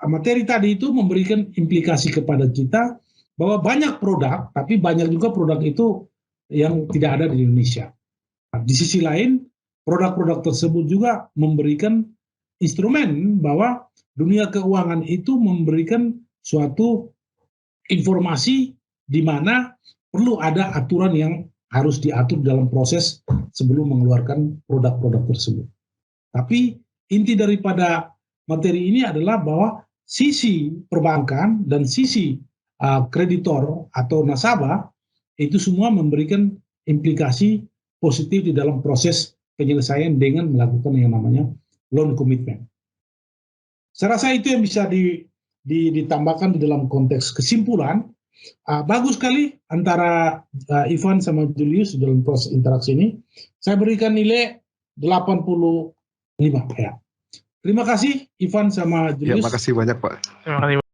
materi tadi itu memberikan implikasi kepada kita bahwa banyak produk, tapi banyak juga produk itu yang tidak ada di Indonesia. Nah, di sisi lain, produk-produk tersebut juga memberikan instrumen bahwa dunia keuangan itu memberikan suatu informasi di mana perlu ada aturan yang harus diatur dalam proses sebelum mengeluarkan produk-produk tersebut. Tapi inti daripada materi ini adalah bahwa sisi perbankan dan sisi kreditor atau nasabah itu semua memberikan implikasi positif di dalam proses penyelesaian dengan melakukan yang namanya loan commitment. Saya rasa itu yang bisa ditambahkan di dalam konteks kesimpulan. Bagus sekali antara Ivan sama Julius dalam proses interaksi ini. Saya berikan nilai 85 ya. Terima kasih Ivan sama Julius. Ya, makasih banyak Pak. Terima kasih.